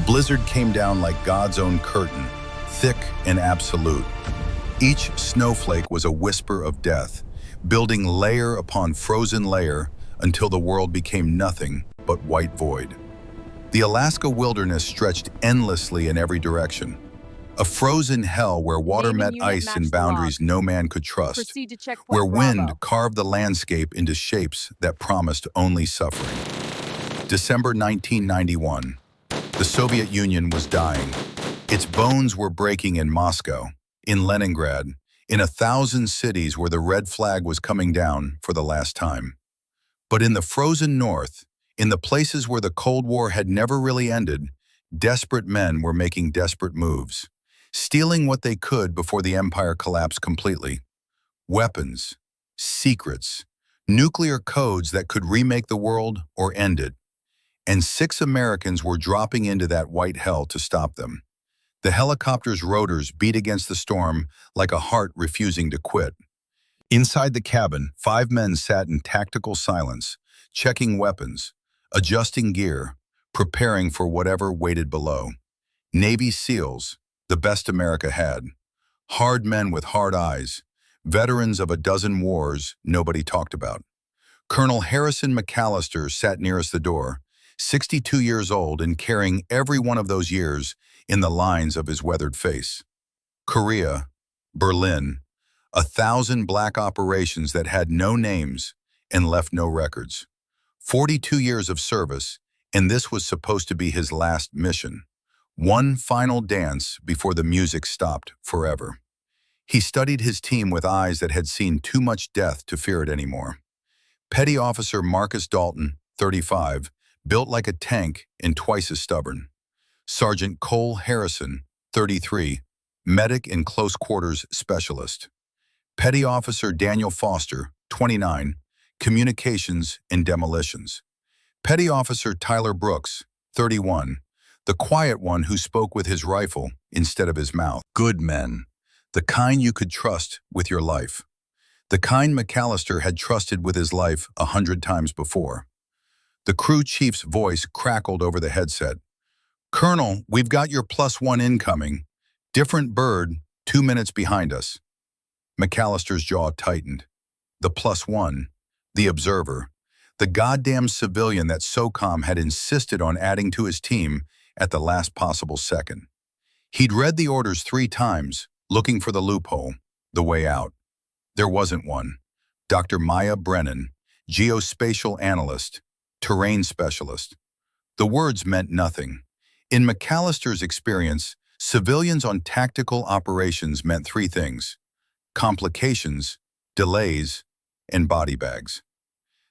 blizzard came down like God's own curtain, thick and absolute. Each snowflake was a whisper of death, building layer upon frozen layer until the world became nothing but white void. The Alaska wilderness stretched endlessly in every direction, a frozen hell where water Naming met unit ice matched in the boundaries log. no man could trust, Proceed to checkpoint where wind Bravo. carved the landscape into shapes that promised only suffering. December 1991. The Soviet Union was dying. Its bones were breaking in Moscow, in Leningrad, in 1,000 cities where the red flag was coming down for the last time. But in the frozen north, in the places where the Cold War had never really ended, desperate men were making desperate moves, stealing what they could before the empire collapsed completely. Weapons, secrets, nuclear codes that could remake the world or end it. And 6 Americans were dropping into that white hell to stop them. The helicopter's rotors beat against the storm like a heart refusing to quit. Inside the cabin, 5 men sat in tactical silence, checking weapons, adjusting gear, preparing for whatever waited below. Navy SEALs, the best America had. Hard men with hard eyes, veterans of a dozen wars nobody talked about. Colonel Harrison McAllister sat nearest the door, 62 years old and carrying every one of those years in the lines of his weathered face. Korea, Berlin, 1,000 black operations that had no names and left no records. 42 years of service, and this was supposed to be his last mission. One final dance before the music stopped forever. He studied his team with eyes that had seen too much death to fear it anymore. Petty Officer Marcus Dalton, 35, built like a tank and twice as stubborn. Sergeant Cole Harrison, 33, medic and close quarters specialist. Petty Officer Daniel Foster, 29, communications and demolitions. Petty Officer Tyler Brooks, 31, the quiet one who spoke with his rifle instead of his mouth. Good men, the kind you could trust with your life. The kind McAllister had trusted with his life 100 times before. The crew chief's voice crackled over the headset. "Colonel, we've got your +1 incoming. Different bird, 2 minutes behind us." McAllister's jaw tightened. The +1, the observer, the goddamn civilian that SOCOM had insisted on adding to his team at the last possible second. He'd read the orders 3 times, looking for the loophole, the way out. There wasn't one. Dr. Maya Brennan, geospatial analyst, terrain specialist. The words meant nothing. In McAllister's experience, civilians on tactical operations meant 3 things: complications, delays, and body bags.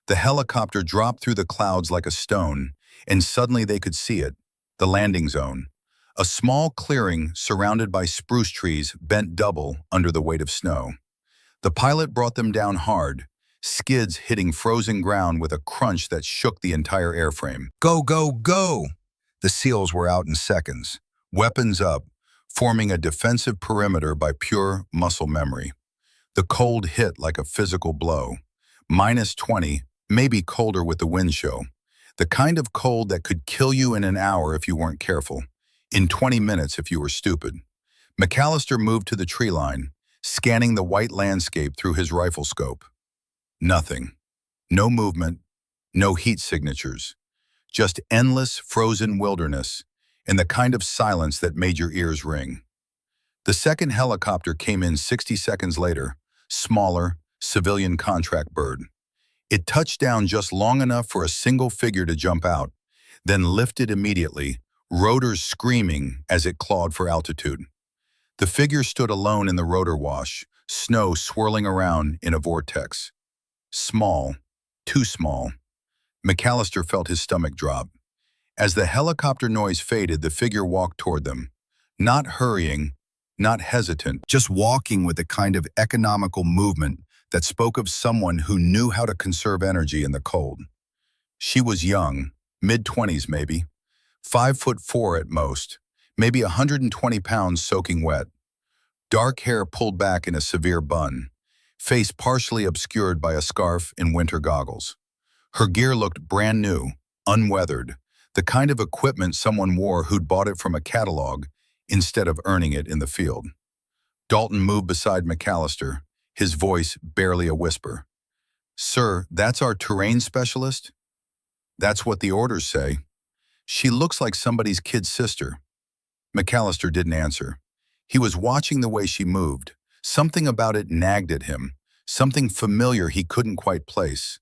The helicopter dropped through the clouds like a stone, and suddenly they could see it, the landing zone. A small clearing surrounded by spruce trees bent double under the weight of snow. The pilot brought them down hard, skids hitting frozen ground with a crunch that shook the entire airframe. Go, go, go! The SEALs were out in seconds, weapons up, forming a defensive perimeter by pure muscle memory. The cold hit like a physical blow. -20, maybe colder with the wind show. The kind of cold that could kill you in an hour if you weren't careful, in 20 minutes if you were stupid. McAllister moved to the tree line, scanning the white landscape through his rifle scope. Nothing. No movement, no heat signatures. Just endless frozen wilderness and the kind of silence that made your ears ring. The second helicopter came in 60 seconds later, smaller, civilian contract bird. It touched down just long enough for a single figure to jump out, then lifted immediately, rotors screaming as it clawed for altitude. The figure stood alone in the rotor wash, snow swirling around in a vortex. Small, too small. McAllister felt his stomach drop. As the helicopter noise faded, the figure walked toward them. Not hurrying, not hesitant, just walking with a kind of economical movement that spoke of someone who knew how to conserve energy in the cold. She was young, mid-20s maybe, 5'4" at most, maybe 120 pounds soaking wet. Dark hair pulled back in a severe bun, face partially obscured by a scarf and winter goggles. Her gear looked brand new, unweathered, the kind of equipment someone wore who'd bought it from a catalog instead of earning it in the field. Dalton moved beside McAllister, his voice barely a whisper. "Sir, that's our terrain specialist?" "That's what the orders say." "She looks like somebody's kid sister." McAllister didn't answer. He was watching the way she moved. Something about it nagged at him, something familiar he couldn't quite place.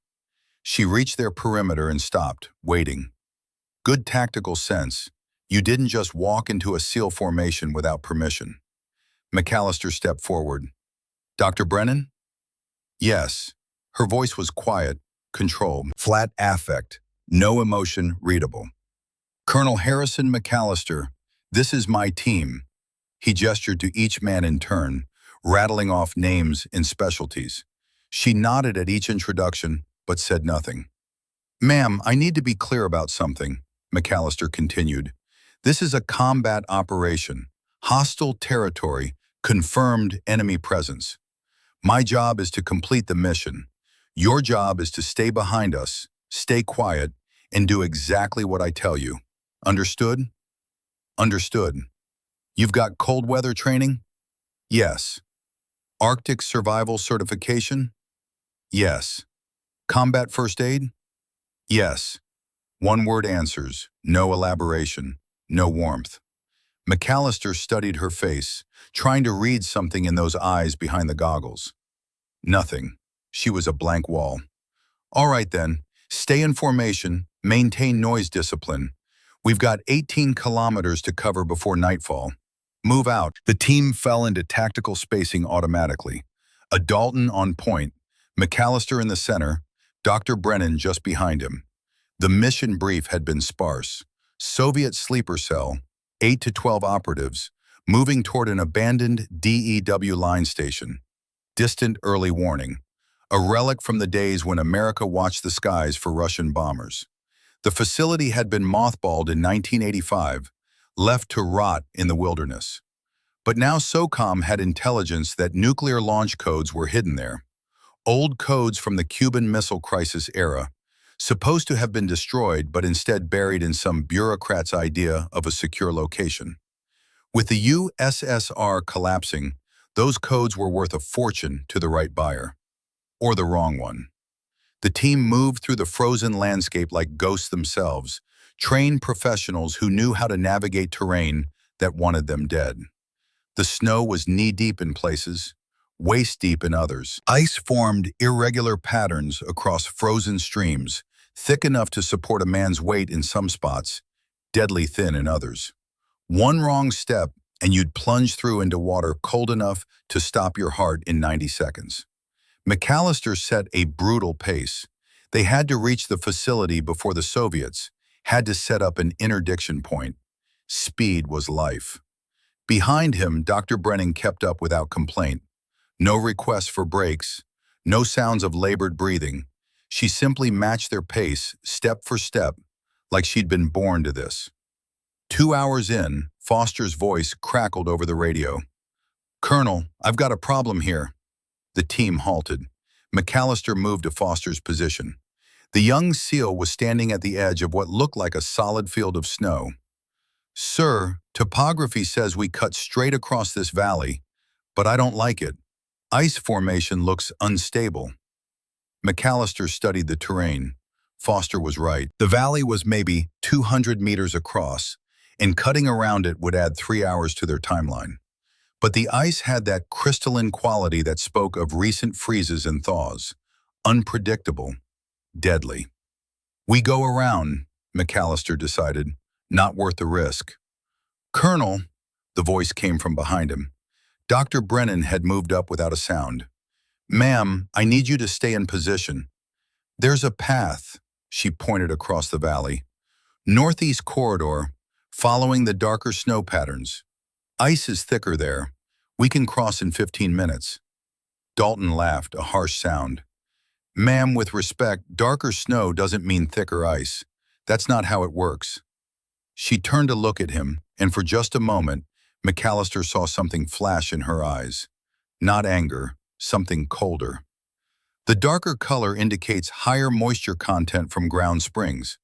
She reached their perimeter and stopped, waiting. Good tactical sense. You didn't just walk into a SEAL formation without permission. McAllister stepped forward. "Dr. Brennan?" "Yes." Her voice was quiet, controlled, flat affect, no emotion readable. "Colonel Harrison McAllister, this is my team." He gestured to each man in turn, rattling off names and specialties. She nodded at each introduction, but said nothing. "Ma'am, I need to be clear about something," McAllister continued. "This is a combat operation, hostile territory, confirmed enemy presence. My job is to complete the mission. Your job is to stay behind us, stay quiet, and do exactly what I tell you. Understood?" "Understood." "You've got cold weather training?" "Yes." "Arctic survival certification?" "Yes." "Combat first aid?" "Yes." One-word answers, no elaboration, no warmth. McAllister studied her face, trying to read something in those eyes behind the goggles. Nothing. She was a blank wall. "All right then, stay in formation, maintain noise discipline. We've got 18 kilometers to cover before nightfall. Move out." The team fell into tactical spacing automatically. A Dalton on point, McAllister in the center, Dr. Brennan just behind him. The mission brief had been sparse. Soviet sleeper cell, 8 to 12 operatives, moving toward an abandoned DEW line station. Distant early warning. A relic from the days when America watched the skies for Russian bombers. The facility had been mothballed in 1985, left to rot in the wilderness. But now SOCOM had intelligence that nuclear launch codes were hidden there. Old codes from the Cuban Missile Crisis era, supposed to have been destroyed but instead buried in some bureaucrat's idea of a secure location. With the USSR collapsing, those codes were worth a fortune to the right buyer. Or the wrong one. The team moved through the frozen landscape like ghosts themselves, trained professionals who knew how to navigate terrain that wanted them dead. The snow was knee-deep in places, waist-deep in others. Ice formed irregular patterns across frozen streams, thick enough to support a man's weight in some spots, deadly thin in others. One wrong step, and you'd plunge through into water cold enough to stop your heart in 90 seconds. McAllister set a brutal pace. They had to reach the facility before the Soviets, had to set up an interdiction point. Speed was life. Behind him, Dr. Brennan kept up without complaint. No requests for breaks, no sounds of labored breathing. She simply matched their pace, step for step, like she'd been born to this. 2 hours in, Foster's voice crackled over the radio. "Colonel, I've got a problem here." The team halted. McAllister moved to Foster's position. The young SEAL was standing at the edge of what looked like a solid field of snow. "Sir, topography says we cut straight across this valley, but I don't like it. Ice formation looks unstable." McAllister studied the terrain. Foster was right. The valley was maybe 200 meters across, and cutting around it would add 3 hours to their timeline. But the ice had that crystalline quality that spoke of recent freezes and thaws. Unpredictable. Deadly. "We go around," McAllister decided. "Not worth the risk." "Colonel," the voice came from behind him. Dr. Brennan had moved up without a sound. "Ma'am, I need you to stay in position. There's a path," she pointed across the valley. "Northeast corridor, following the darker snow patterns. Ice is thicker there. We can cross in 15 minutes. Dalton laughed, a harsh sound. "Ma'am, with respect, darker snow doesn't mean thicker ice. That's not how it works." She turned to look at him, and for just a moment, McAllister saw something flash in her eyes. Not anger, something colder. "The darker color indicates higher moisture content from ground springs.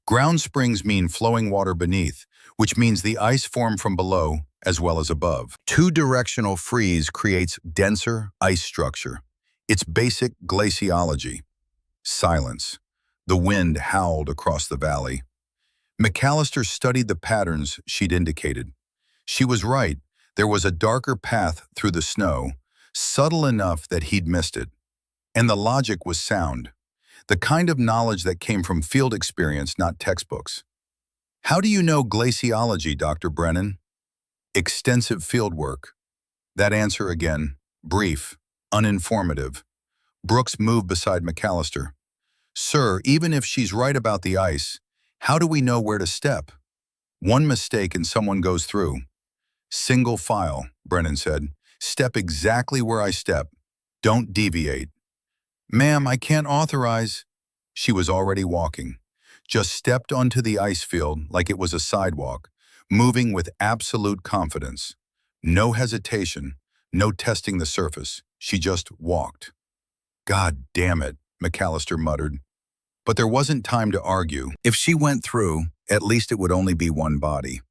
Ground springs mean flowing water beneath, which means the ice formed from below as well as above. Two-directional freeze creates denser ice structure. It's basic glaciology. Silence. The wind howled across the valley. McAllister studied the patterns she'd indicated. She was right. There was a darker path through the snow, subtle enough that he'd missed it. And the logic was sound. The kind of knowledge that came from field experience, not textbooks. How do you know glaciology, Dr. Brennan? Extensive field work. That answer again, brief, uninformative. Brooks moved beside McAllister. Sir, even if she's right about the ice, how do we know where to step? One mistake and someone goes through. Single file, Brennan said. Step exactly where I step. Don't deviate. Ma'am, I can't authorize. She was already walking. Just stepped onto the ice field like it was a sidewalk, moving with absolute confidence. No hesitation, no testing the surface. She just walked. God damn it, McAllister muttered. But there wasn't time to argue. If she went through, at least it would only be one body.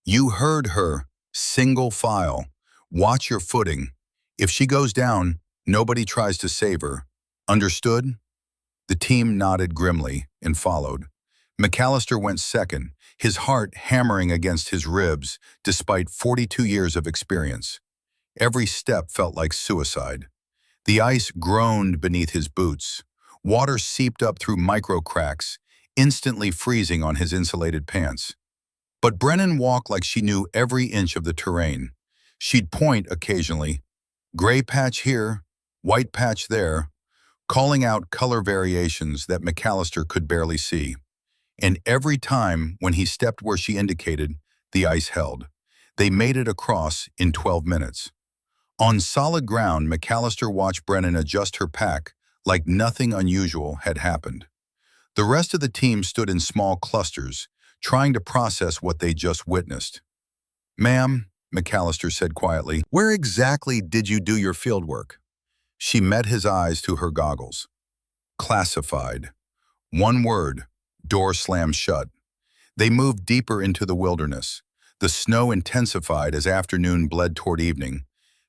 You heard her. Single file. Watch your footing. If she goes down, nobody tries to save her. Understood? The team nodded grimly and followed. McAllister went second, his heart hammering against his ribs despite 42 years of experience. Every step felt like suicide. The ice groaned beneath his boots. Water seeped up through micro cracks, instantly freezing on his insulated pants. But Brennan walked like she knew every inch of the terrain. She'd point occasionally, gray patch here, white patch there, calling out color variations that McAllister could barely see. And every time when he stepped where she indicated, the ice held. They made it across in 12 minutes. On solid ground, McAllister watched Brennan adjust her pack like nothing unusual had happened. The rest of the team stood in small clusters, trying to process what they just witnessed. Ma'am, McAllister said quietly, where exactly did you do your fieldwork? She met his eyes through her goggles. Classified. One word, door slammed shut. They moved deeper into the wilderness. The snow intensified as afternoon bled toward evening,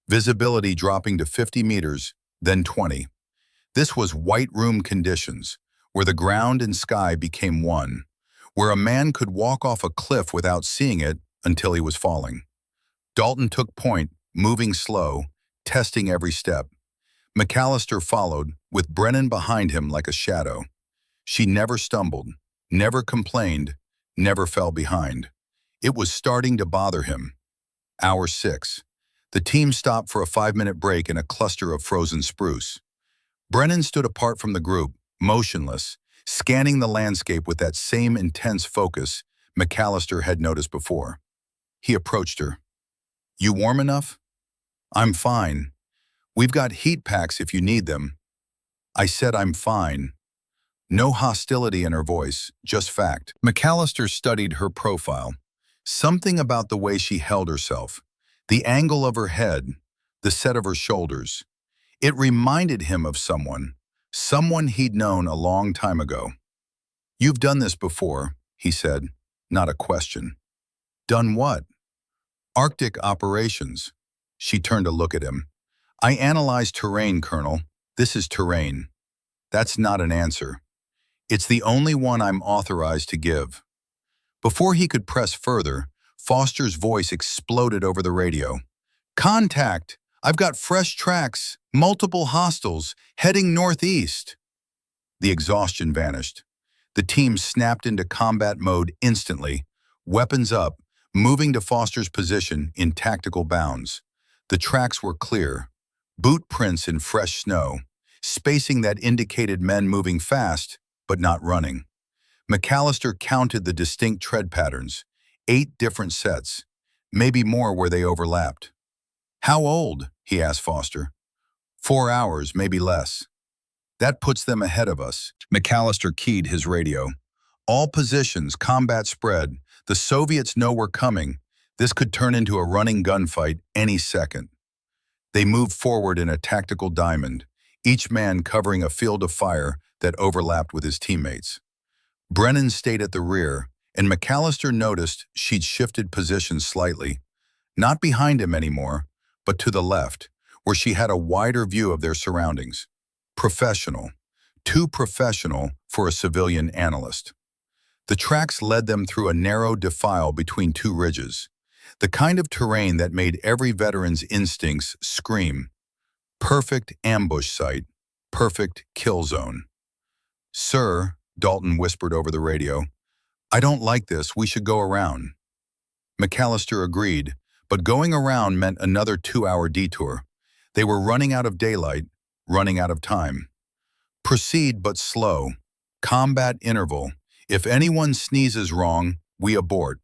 visibility dropping to 50 meters, then 20. This was white room conditions, where the ground and sky became one, where a man could walk off a cliff without seeing it until he was falling. Dalton took point, moving slow, testing every step. McAllister followed, with Brennan behind him like a shadow. She never stumbled, never complained, never fell behind. It was starting to bother him. Hour 6. The team stopped for a 5-minute break in a cluster of frozen spruce. Brennan stood apart from the group, motionless, scanning the landscape with that same intense focus McAllister had noticed before. He approached her. You warm enough? I'm fine. We've got heat packs if you need them. I said I'm fine. No hostility in her voice, just fact. McAllister studied her profile. Something about the way she held herself, the angle of her head, the set of her shoulders. It reminded him of someone he'd known a long time ago. You've done this before, he said, not a question. Done what? Arctic operations. She turned to look at him. I analyzed terrain, Colonel. This is terrain. That's not an answer. It's the only one I'm authorized to give. Before he could press further, Foster's voice exploded over the radio. Contact! I've got fresh tracks, multiple hostiles, heading northeast. The exhaustion vanished. The team snapped into combat mode instantly, weapons up, moving to Foster's position in tactical bounds. The tracks were clear, boot prints in fresh snow, spacing that indicated men moving fast, but not running. McAllister counted the distinct tread patterns, 8 different sets, maybe more where they overlapped. How old? He asked Foster. 4 hours, maybe less. That puts them ahead of us. McAllister keyed his radio. All positions, combat spread. The Soviets know we're coming. This could turn into a running gunfight any second. They moved forward in a tactical diamond, each man covering a field of fire that overlapped with his teammates. Brennan stayed at the rear, and McAllister noticed she'd shifted positions slightly, not behind him anymore, but to the left, where she had a wider view of their surroundings. Professional. Too professional for a civilian analyst. The tracks led them through a narrow defile between two ridges, the kind of terrain that made every veteran's instincts scream. Perfect ambush site, perfect kill zone. "Sir," Dalton whispered over the radio, "I don't like this, we should go around." McAllister agreed, but going around meant another 2-hour detour. They were running out of daylight, running out of time. "Proceed but slow. Combat interval. If anyone sneezes wrong, we abort."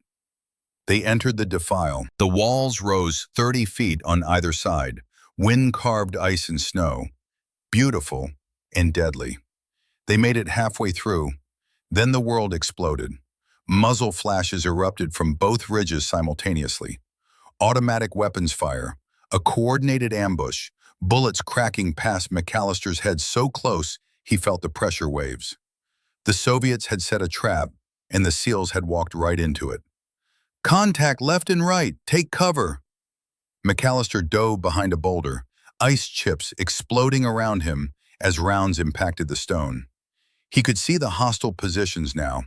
They entered the defile. The walls rose 30 feet on either side, wind-carved ice and snow. Beautiful and deadly. They made it halfway through. Then the world exploded. Muzzle flashes erupted from both ridges simultaneously. Automatic weapons fire, a coordinated ambush, bullets cracking past McAllister's head so close he felt the pressure waves. The Soviets had set a trap, and the SEALs had walked right into it. "Contact left and right, take cover." McAllister dove behind a boulder, ice chips exploding around him as rounds impacted the stone. He could see the hostile positions now,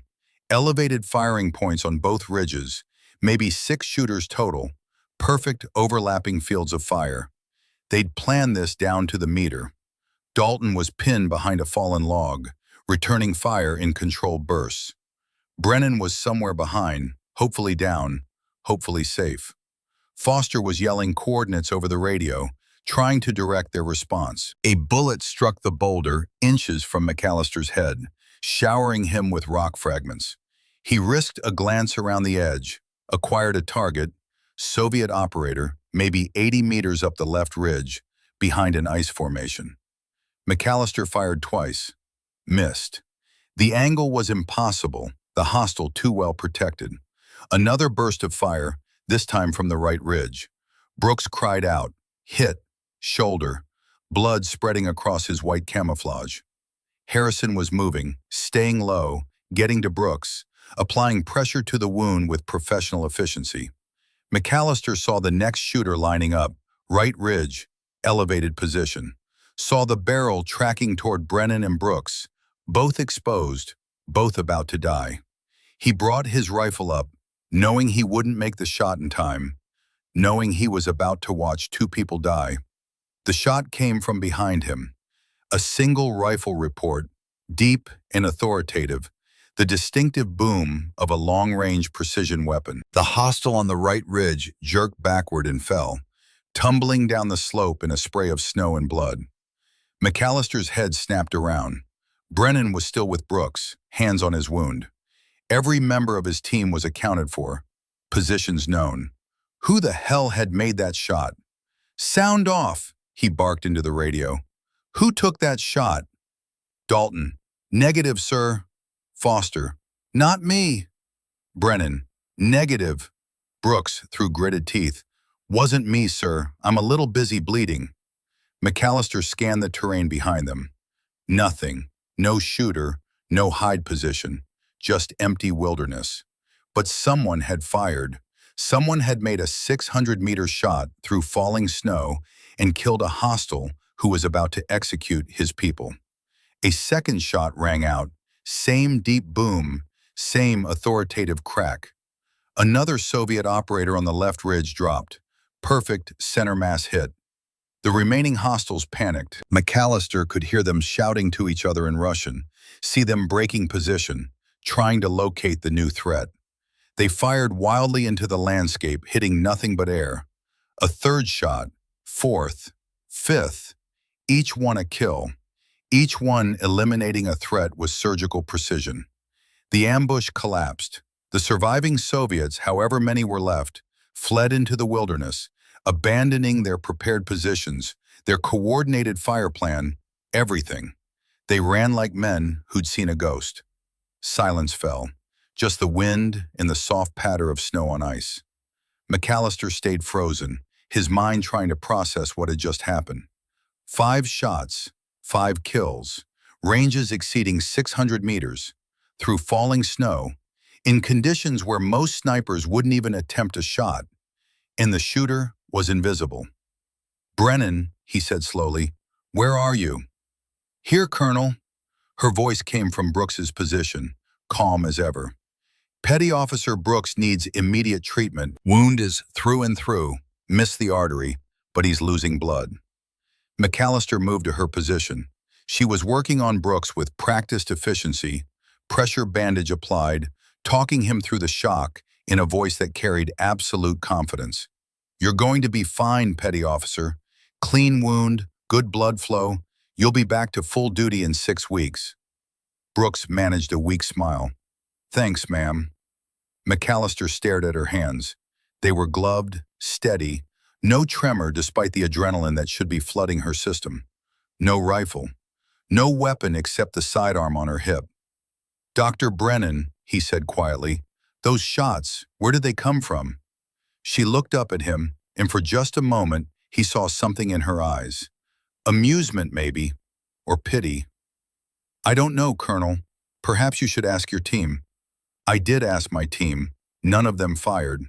elevated firing points on both ridges, maybe 6 shooters total, perfect overlapping fields of fire. They'd planned this down to the meter. Dalton was pinned behind a fallen log, returning fire in controlled bursts. Brennan was somewhere behind, hopefully down, hopefully safe. Foster was yelling coordinates over the radio, trying to direct their response. A bullet struck the boulder inches from McAllister's head, showering him with rock fragments. He risked a glance around the edge, acquired a target, Soviet operator, maybe 80 meters up the left ridge, behind an ice formation. McAllister fired twice. Missed. The angle was impossible, the hostile too well protected. Another burst of fire, this time from the right ridge. Brooks cried out, hit, shoulder, blood spreading across his white camouflage. Harrison was moving, staying low, getting to Brooks, applying pressure to the wound with professional efficiency. McAllister saw the next shooter lining up, right ridge, elevated position. Saw the barrel tracking toward Brennan and Brooks, both exposed, both about to die. He brought his rifle up, knowing he wouldn't make the shot in time, knowing he was about to watch 2 people die. The shot came from behind him. A single rifle report, deep and authoritative, the distinctive boom of a long-range precision weapon. The hostile on the right ridge jerked backward and fell, tumbling down the slope in a spray of snow and blood. McAllister's head snapped around. Brennan was still with Brooks, hands on his wound. Every member of his team was accounted for, positions known. Who the hell had made that shot? "Sound off," he barked into the radio. "Who took that shot?" Dalton, "Negative, sir." Foster, "Not me." Brennan, "Negative." Brooks, through gritted teeth, "Wasn't me, sir. I'm a little busy bleeding." McAllister scanned the terrain behind them. Nothing. No shooter, no hide position, just empty wilderness. But someone had fired. Someone had made a 600-meter shot through falling snow and killed a hostile who was about to execute his people. A second shot rang out, same deep boom, same authoritative crack. Another Soviet operator on the left ridge dropped. Perfect center mass hit. The remaining hostiles panicked. McAllister could hear them shouting to each other in Russian, see them breaking position, trying to locate the new threat. They fired wildly into the landscape, hitting nothing but air. A third shot, fourth, fifth, each one a kill, each one eliminating a threat with surgical precision. The ambush collapsed. The surviving Soviets, however many were left, fled into the wilderness, abandoning their prepared positions, their coordinated fire plan, everything. They ran like men who'd seen a ghost. Silence fell, just the wind and the soft patter of snow on ice. McAllister stayed frozen, his mind trying to process what had just happened. 5 shots, 5 kills, ranges exceeding 600 meters, through falling snow, in conditions where most snipers wouldn't even attempt a shot, and the shooter was invisible. "Brennan," he said slowly, "where are you?" "Here, Colonel." Her voice came from Brooks's position, calm as ever. "Petty Officer Brooks needs immediate treatment. Wound is through and through, missed the artery, but he's losing blood." McAllister moved to her position. She was working on Brooks with practiced efficiency, pressure bandage applied, talking him through the shock in a voice that carried absolute confidence. "You're going to be fine, Petty Officer. Clean wound, good blood flow. You'll be back to full duty in 6 weeks." Brooks managed a weak smile. "Thanks, ma'am." McAllister stared at her hands. They were gloved, steady, no tremor despite the adrenaline that should be flooding her system. No rifle. No weapon except the sidearm on her hip. "Dr. Brennan," he said quietly, "those shots, where did they come from?" She looked up at him, and for just a moment, he saw something in her eyes. Amusement, maybe, or pity. "I don't know, Colonel. Perhaps you should ask your team." "I did ask my team. None of them fired."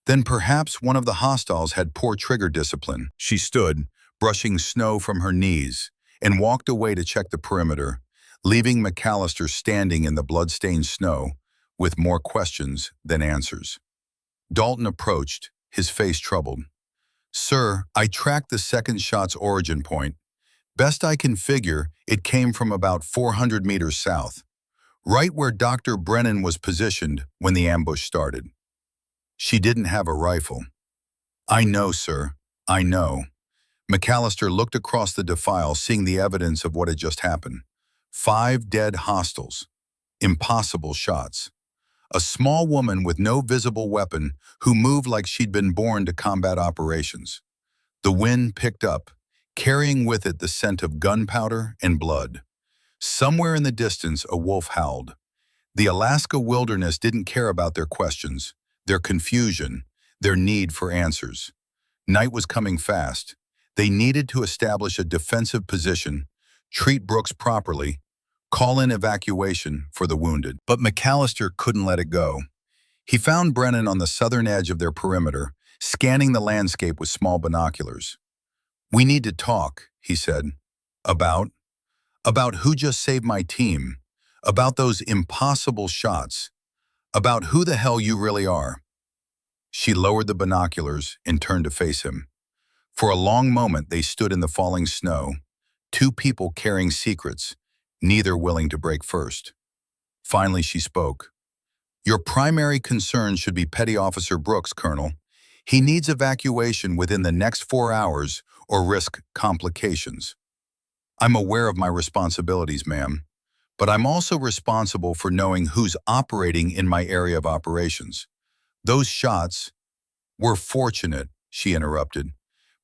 "Then perhaps one of the hostiles had poor trigger discipline." She stood, brushing snow from her knees, and walked away to check the perimeter, leaving McAllister standing in the blood-stained snow with more questions than answers. Dalton approached, his face troubled. "Sir, I tracked the second shot's origin point. Best I can figure, it came from about 400 meters south, right where Dr. Brennan was positioned when the ambush started." "She didn't have a rifle." "I know, sir. I know." McAllister looked across the defile, seeing the evidence of what had just happened. 5 dead hostiles. Impossible shots. A small woman with no visible weapon who moved like she'd been born to combat operations. The wind picked up, carrying with it the scent of gunpowder and blood. Somewhere in the distance, a wolf howled. The Alaska wilderness didn't care about their questions, their confusion, their need for answers. Night was coming fast. They needed to establish a defensive position, treat Brooks properly, call in evacuation for the wounded. But McAllister couldn't let it go. He found Brennan on the southern edge of their perimeter, scanning the landscape with small binoculars. "We need to talk," he said. About who just saved my team, about those impossible shots, about who the hell you really are." She lowered the binoculars and turned to face him. For a long moment they stood in the falling snow, 2 people carrying secrets, neither willing to break first. Finally she spoke. "Your primary concern should be Petty Officer Brooks, Colonel. He needs evacuation within the next 4 hours or risk complications." "I'm aware of my responsibilities, ma'am, but I'm also responsible for knowing who's operating in my area of operations. Those shots..." "We're fortunate," she interrupted.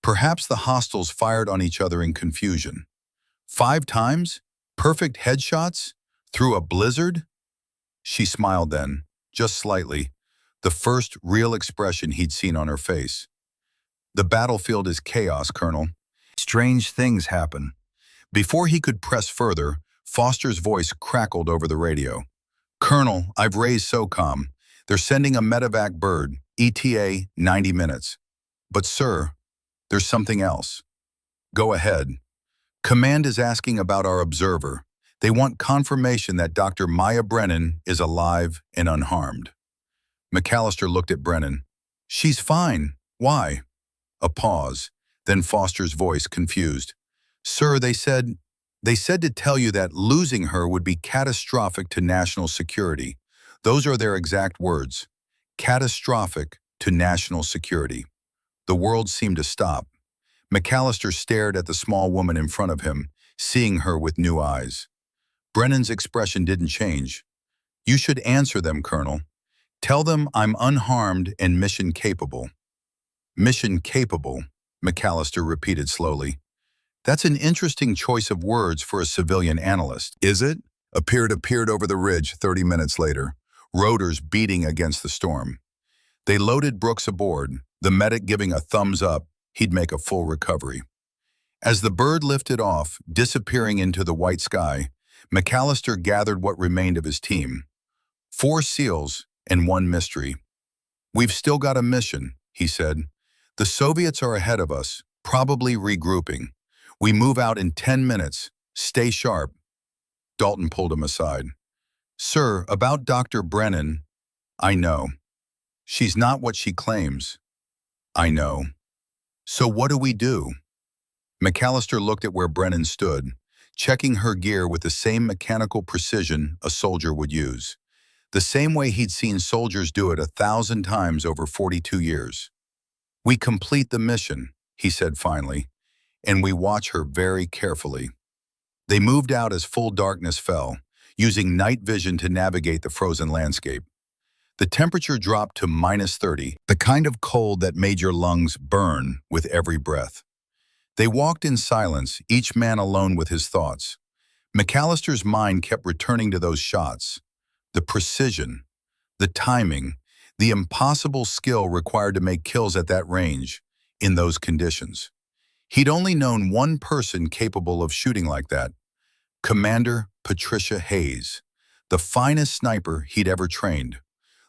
"Perhaps the hostiles fired on each other in confusion. 5 times? Perfect headshots? Through a blizzard?" She smiled then, just slightly, the first real expression he'd seen on her face. "The battlefield is chaos, Colonel. Strange things happen." Before he could press further, Foster's voice crackled over the radio. "Colonel, I've raised SOCOM. They're sending a medevac bird, ETA 90 minutes. But sir, there's something else." "Go ahead." "Command is asking about our observer. They want confirmation that Dr. Maya Brennan is alive and unharmed." McAllister looked at Brennan. "She's fine. Why?" A pause, then Foster's voice, confused. "Sir, they said to tell you that losing her would be catastrophic to national security. Those are their exact words. Catastrophic to national security." The world seemed to stop. McAllister stared at the small woman in front of him, seeing her with new eyes. Brennan's expression didn't change. "You should answer them, Colonel. Tell them I'm unharmed and mission capable." "Mission capable," McAllister repeated slowly. "That's an interesting choice of words for a civilian analyst." "Is it?" Appeared over the ridge 30 minutes later, rotors beating against the storm. They loaded Brooks aboard, the medic giving a thumbs up he'd make a full recovery. As the bird lifted off, disappearing into the white sky, McAllister gathered what remained of his team. 4 SEALs and 1 mystery. "We've still got a mission," he said. "The Soviets are ahead of us, probably regrouping. We move out in 10 minutes. Stay sharp." Dalton pulled him aside. "Sir, about Dr. Brennan." "I know. She's not what she claims." "I know. So what do we do?" McAllister looked at where Brennan stood, checking her gear with the same mechanical precision a soldier would use. The same way he'd seen soldiers do it 1,000 times over 42 years. "We complete the mission," he said finally, "and we watch her very carefully." They moved out as full darkness fell, using night vision to navigate the frozen landscape. The temperature dropped to -30, the kind of cold that made your lungs burn with every breath. They walked in silence, each man alone with his thoughts. McAllister's mind kept returning to those shots. The precision, the timing, the impossible skill required to make kills at that range, in those conditions. He'd only known one person capable of shooting like that: Commander Patricia Hayes, the finest sniper he'd ever trained.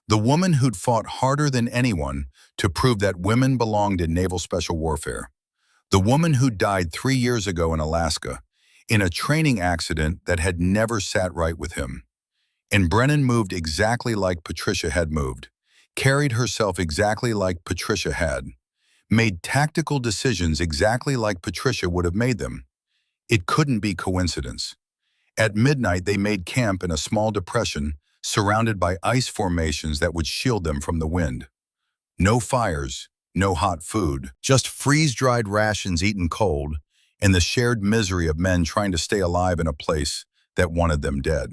The woman who'd fought harder than anyone to prove that women belonged in naval special warfare. The woman who died 3 years ago in Alaska, in a training accident that had never sat right with him. And Brennan moved exactly like Patricia had moved, carried herself exactly like Patricia had, made tactical decisions exactly like Patricia would have made them. It couldn't be coincidence. At midnight, they made camp in a small depression surrounded by ice formations that would shield them from the wind. No fires, no hot food, just freeze-dried rations eaten cold, and the shared misery of men trying to stay alive in a place that wanted them dead.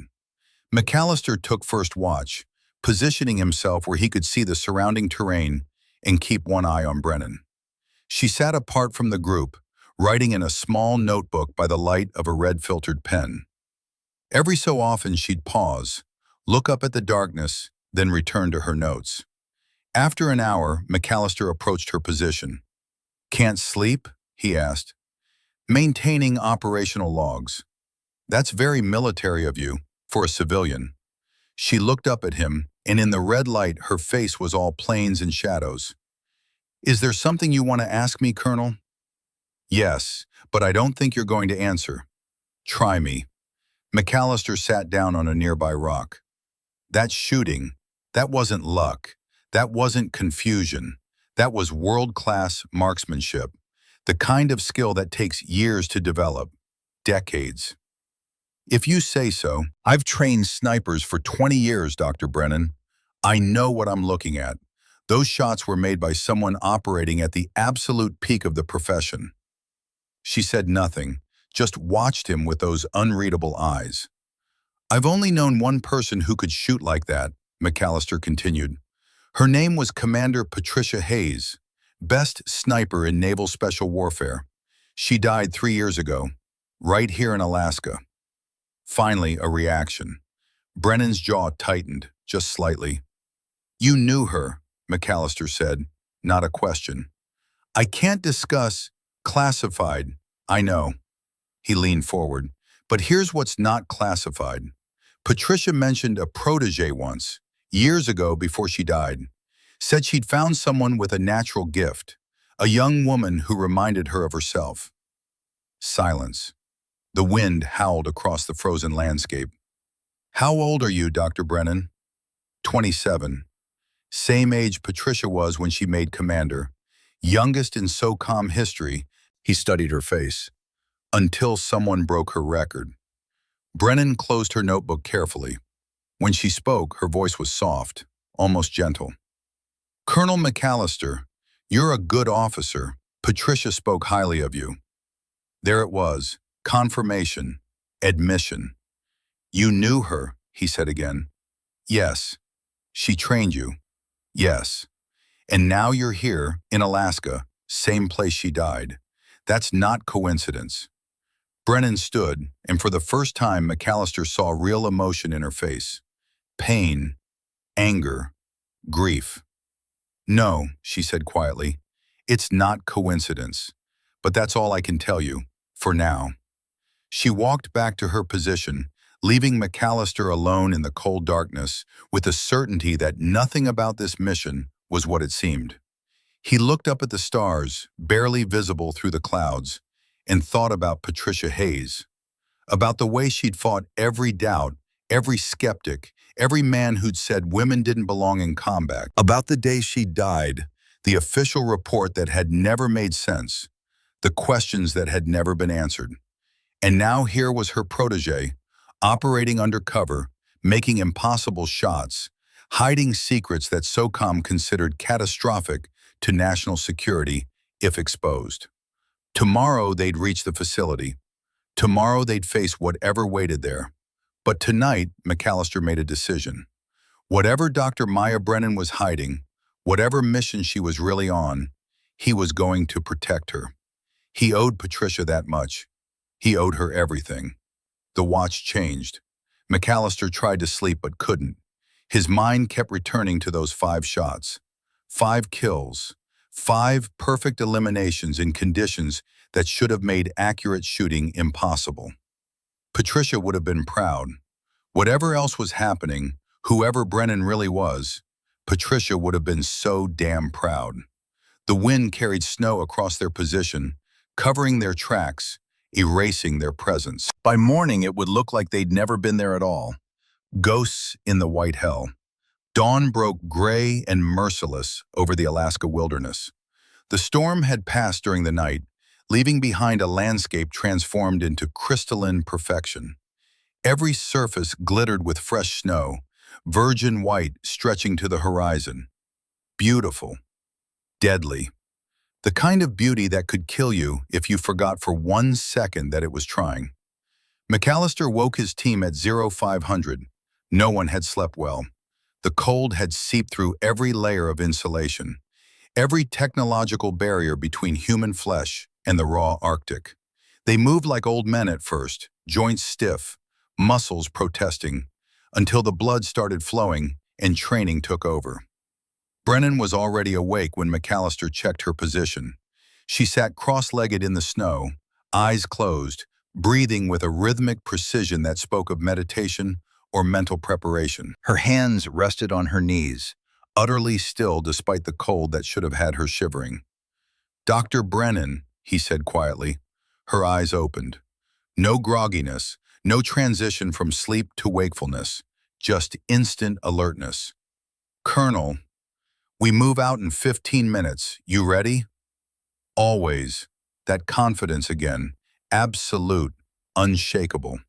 McAllister took first watch, positioning himself where he could see the surrounding terrain and keep one eye on Brennan. She sat apart from the group, writing in a small notebook by the light of a red-filtered pen. Every so often she'd pause, look up at the darkness, then return to her notes. After an hour, McAllister approached her position. "Can't sleep?" he asked. "Maintaining operational logs." "That's very military of you, for a civilian." She looked up at him, and in the red light her face was all planes and shadows. "Is there something you want to ask me, Colonel?" "Yes, but I don't think you're going to answer." "Try me." McAllister sat down on a nearby rock. "That shooting, that wasn't luck. That wasn't confusion. That was world-class marksmanship, the kind of skill that takes years to develop, decades." "If you say so." "I've trained snipers for 20 years, Dr. Brennan. I know what I'm looking at. Those shots were made by someone operating at the absolute peak of the profession." She said nothing, just watched him with those unreadable eyes. "I've only known one person who could shoot like that," McAllister continued. "Her name was Commander Patricia Hayes, best sniper in naval special warfare. She died 3 years ago, right here in Alaska." Finally, a reaction. Brennan's jaw tightened, just slightly. "You knew her," McAllister said, not a question. "I can't discuss classified." "I know." He leaned forward. "But here's what's not classified. Patricia mentioned a protege once, years ago before she died. Said she'd found someone with a natural gift, a young woman who reminded her of herself." Silence. The wind howled across the frozen landscape. "How old are you, Dr. Brennan?" 27. Same age Patricia was when she made commander. Youngest in SOCOM history. He studied her face. "Until someone broke her record." Brennan closed her notebook carefully. When she spoke, her voice was soft, almost gentle. "Colonel McAllister, you're a good officer. Patricia spoke highly of you." There it was, confirmation, admission. "You knew her," he said again. "Yes." "She trained you." "Yes." "And now you're here, in Alaska, same place she died. That's not coincidence." Brennan stood, and for the first time McAllister saw real emotion in her face. Pain, anger, grief. "No," she said quietly, "it's not coincidence. But that's all I can tell you, for now." She walked back to her position, leaving McAllister alone in the cold darkness with the certainty that nothing about this mission was what it seemed. He looked up at the stars, barely visible through the clouds, and thought about Patricia Hayes, about the way she'd fought every doubt, every skeptic, every man who'd said women didn't belong in combat, about the day she died, the official report that had never made sense, the questions that had never been answered. And now here was her protege, operating undercover, making impossible shots, hiding secrets that SOCOM considered catastrophic to national security if exposed. Tomorrow they'd reach the facility. Tomorrow they'd face whatever waited there. But tonight, McAllister made a decision. Whatever Dr. Maya Brennan was hiding, whatever mission she was really on, he was going to protect her. He owed Patricia that much. He owed her everything. The watch changed. McAllister tried to sleep but couldn't. His mind kept returning to those 5 shots. 5 kills. 5 perfect eliminations in conditions that should have made accurate shooting impossible. Patricia would have been proud. Whatever else was happening, whoever Brennan really was, Patricia would have been so damn proud. The wind carried snow across their position, covering their tracks, erasing their presence. By morning, it would look like they'd never been there at all. Ghosts in the white hell. Dawn broke gray and merciless over the Alaska wilderness. The storm had passed during the night, leaving behind a landscape transformed into crystalline perfection. Every surface glittered with fresh snow, virgin white stretching to the horizon. Beautiful. Deadly. The kind of beauty that could kill you if you forgot for 1 second that it was trying. McAllister woke his team at 0500. No one had slept well. The cold had seeped through every layer of insulation, every technological barrier between human flesh and the raw Arctic. They moved like old men at first, joints stiff, muscles protesting, until the blood started flowing and training took over. Brennan was already awake when McAllister checked her position. She sat cross-legged in the snow, eyes closed, breathing with a rhythmic precision that spoke of meditation or mental preparation. Her hands rested on her knees, utterly still despite the cold that should have had her shivering. "Dr. Brennan," he said quietly. Her eyes opened. No grogginess, no transition from sleep to wakefulness, just instant alertness. "Colonel, we move out in 15 minutes. You ready?" Always. That confidence again. Absolute, unshakable.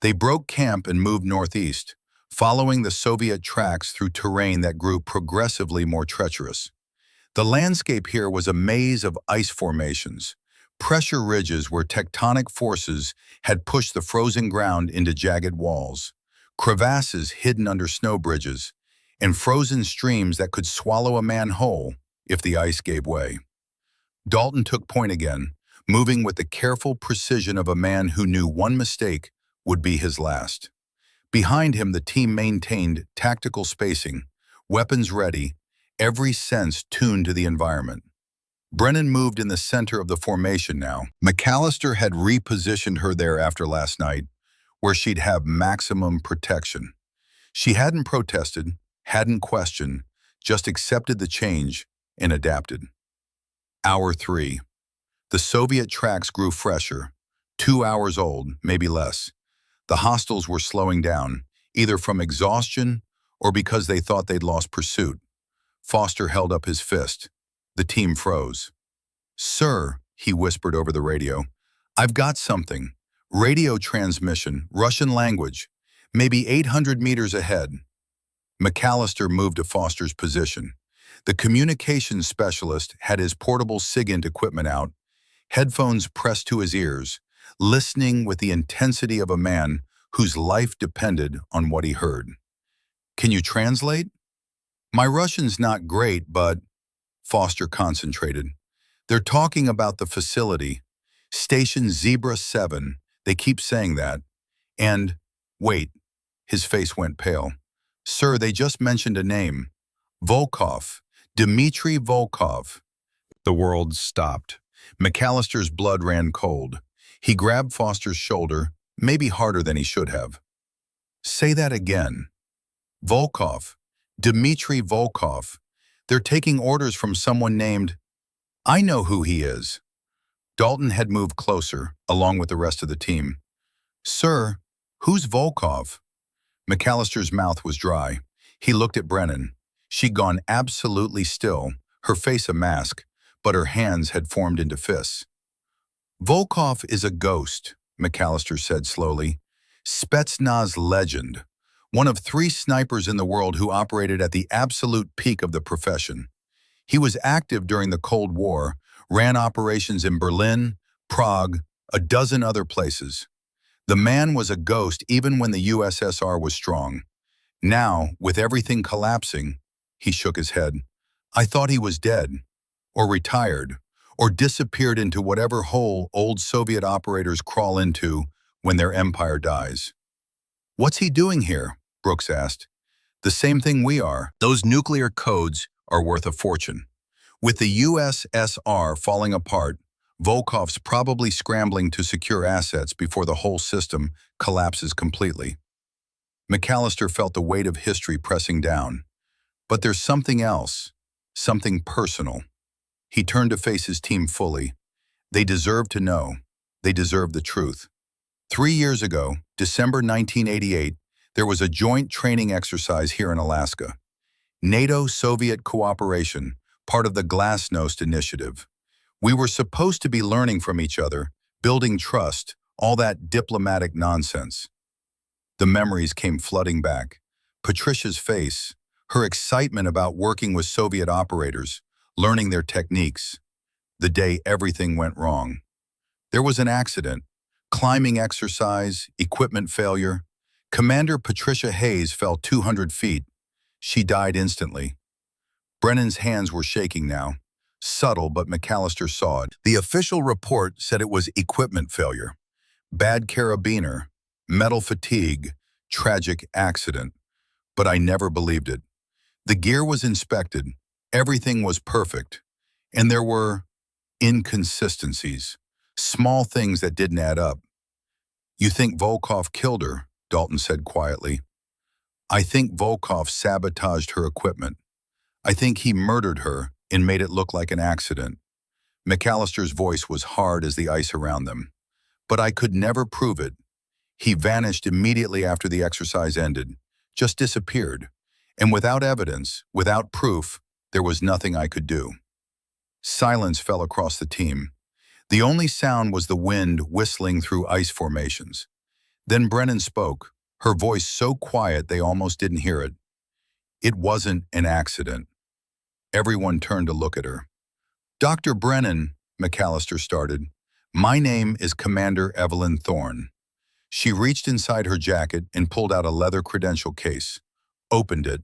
They broke camp and moved northeast, following the Soviet tracks through terrain that grew progressively more treacherous. The landscape here was a maze of ice formations, pressure ridges where tectonic forces had pushed the frozen ground into jagged walls, crevasses hidden under snow bridges, and frozen streams that could swallow a man whole if the ice gave way. Dalton took point again, moving with the careful precision of a man who knew one mistake would be his last. Behind him, the team maintained tactical spacing, weapons ready, every sense tuned to the environment. Brennan moved in the center of the formation now. McAllister had repositioned her there after last night, where she'd have maximum protection. She hadn't protested, hadn't questioned, just accepted the change and adapted. Hour 3. The Soviet tracks grew fresher, 2 hours old, maybe less. The hostiles were slowing down, either from exhaustion or because they thought they'd lost pursuit. Foster held up his fist. The team froze. "Sir," he whispered over the radio, "I've got something. Radio transmission, Russian language, maybe 800 meters ahead." McAllister moved to Foster's position. The communications specialist had his portable SIGINT equipment out, headphones pressed to his ears, listening with the intensity of a man whose life depended on what he heard. "Can you translate?" "My Russian's not great, but—" Foster concentrated. "They're talking about the facility. Station Zebra 7. They keep saying that. And, wait," his face went pale. "Sir, they just mentioned a name. Volkov. Dmitry Volkov." The world stopped. McAllister's blood ran cold. He grabbed Foster's shoulder, maybe harder than he should have. Say that again. Volkov. Dmitry Volkov. They're taking orders from someone named... I know who he is. Dalton had moved closer, along with the rest of the team. Sir, who's Volkov? McAllister's mouth was dry. He looked at Brennan. She'd gone absolutely still, her face a mask, but her hands had formed into fists. Volkov is a ghost, McAllister said slowly. Spetsnaz legend. One of 3 snipers in the world who operated at the absolute peak of the profession. He was active during the Cold War, ran operations in Berlin, Prague, a dozen other places. The man was a ghost even when the USSR was strong. Now, with everything collapsing, he shook his head. I thought he was dead, or retired, or disappeared into whatever hole old Soviet operators crawl into when their empire dies. What's he doing here? Brooks asked. The same thing we are. Those nuclear codes are worth a fortune. With the USSR falling apart, Volkov's probably scrambling to secure assets before the whole system collapses completely. McAllister felt the weight of history pressing down. But there's something else, something personal. He turned to face his team fully. They deserve to know. They deserve the truth. 3 years ago, December 1988, there was a joint training exercise here in Alaska. NATO-Soviet cooperation, part of the Glasnost initiative. We were supposed to be learning from each other, building trust, all that diplomatic nonsense. The memories came flooding back. Patricia's face, her excitement about working with Soviet operators, learning their techniques. The day everything went wrong. There was an accident, climbing exercise, equipment failure. Commander Patricia Hayes fell 200 feet. She died instantly. Brennan's hands were shaking now. Subtle, but McAllister saw it. The official report said it was equipment failure. Bad carabiner, metal fatigue, tragic accident. But I never believed it. The gear was inspected. Everything was perfect. And there were inconsistencies, small things that didn't add up. You think Volkov killed her? Dalton said quietly. I think Volkov sabotaged her equipment. I think he murdered her and made it look like an accident. McAllister's voice was hard as the ice around them. But I could never prove it. He vanished immediately after the exercise ended, just disappeared. And without evidence, without proof, there was nothing I could do. Silence fell across the team. The only sound was the wind whistling through ice formations. Then Brennan spoke, her voice so quiet they almost didn't hear it. It wasn't an accident. Everyone turned to look at her. Dr. Brennan, McAllister started, my name is Commander Evelyn Thorne. She reached inside her jacket and pulled out a leather credential case. Opened it.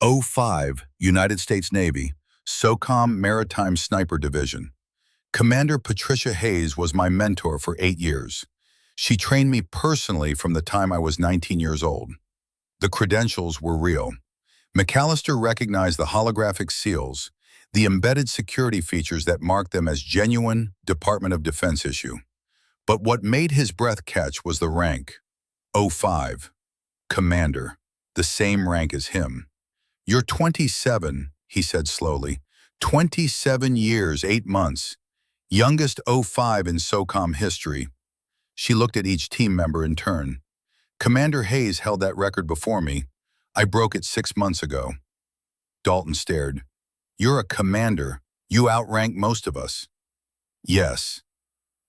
05, United States Navy, SOCOM Maritime Sniper Division. Commander Patricia Hayes was my mentor for 8 years. She trained me personally from the time I was 19 years old. The credentials were real. McAllister recognized the holographic seals, the embedded security features that marked them as genuine Department of Defense issue. But what made his breath catch was the rank. 05. Commander. The same rank as him. You're 27, he said slowly. 27 years, 8 months. Youngest 05 in SOCOM history. She looked at each team member in turn. Commander Hayes held that record before me. I broke it 6 months ago. Dalton stared. You're a commander. You outrank most of us. Yes.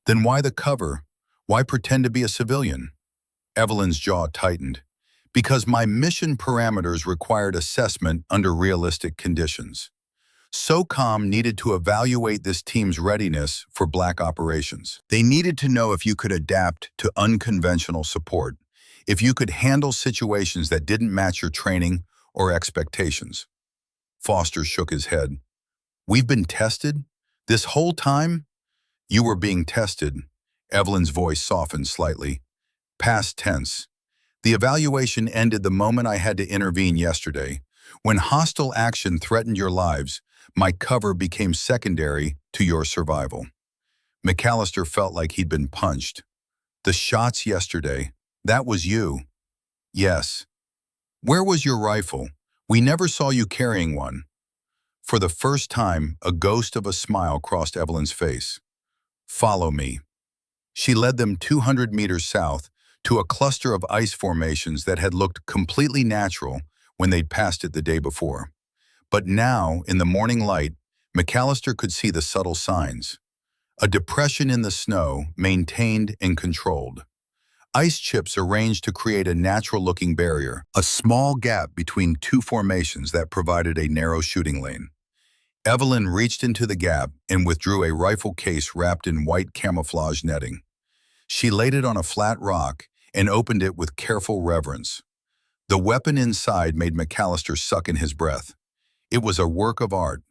Then why the cover? Why pretend to be a civilian? Evelyn's jaw tightened. Because my mission parameters required assessment under realistic conditions. SOCOM needed to evaluate this team's readiness for black operations. They needed to know if you could adapt to unconventional support, if you could handle situations that didn't match your training or expectations. Foster shook his head. We've been tested? This whole time? You were being tested. Evelyn's voice softened slightly. Past tense. The evaluation ended the moment I had to intervene yesterday. When hostile action threatened your lives, my cover became secondary to your survival. McAllister felt like he'd been punched. The shots yesterday, that was you. Yes. Where was your rifle? We never saw you carrying one. For the first time, a ghost of a smile crossed Evelyn's face. Follow me. She led them 200 meters south to a cluster of ice formations that had looked completely natural when they'd passed it the day before. But now, in the morning light, McAllister could see the subtle signs. A depression in the snow, maintained and controlled. Ice chips arranged to create a natural-looking barrier, a small gap between two formations that provided a narrow shooting lane. Evelyn reached into the gap and withdrew a rifle case wrapped in white camouflage netting. She laid it on a flat rock and opened it with careful reverence. The weapon inside made McAllister suck in his breath. It was a work of art,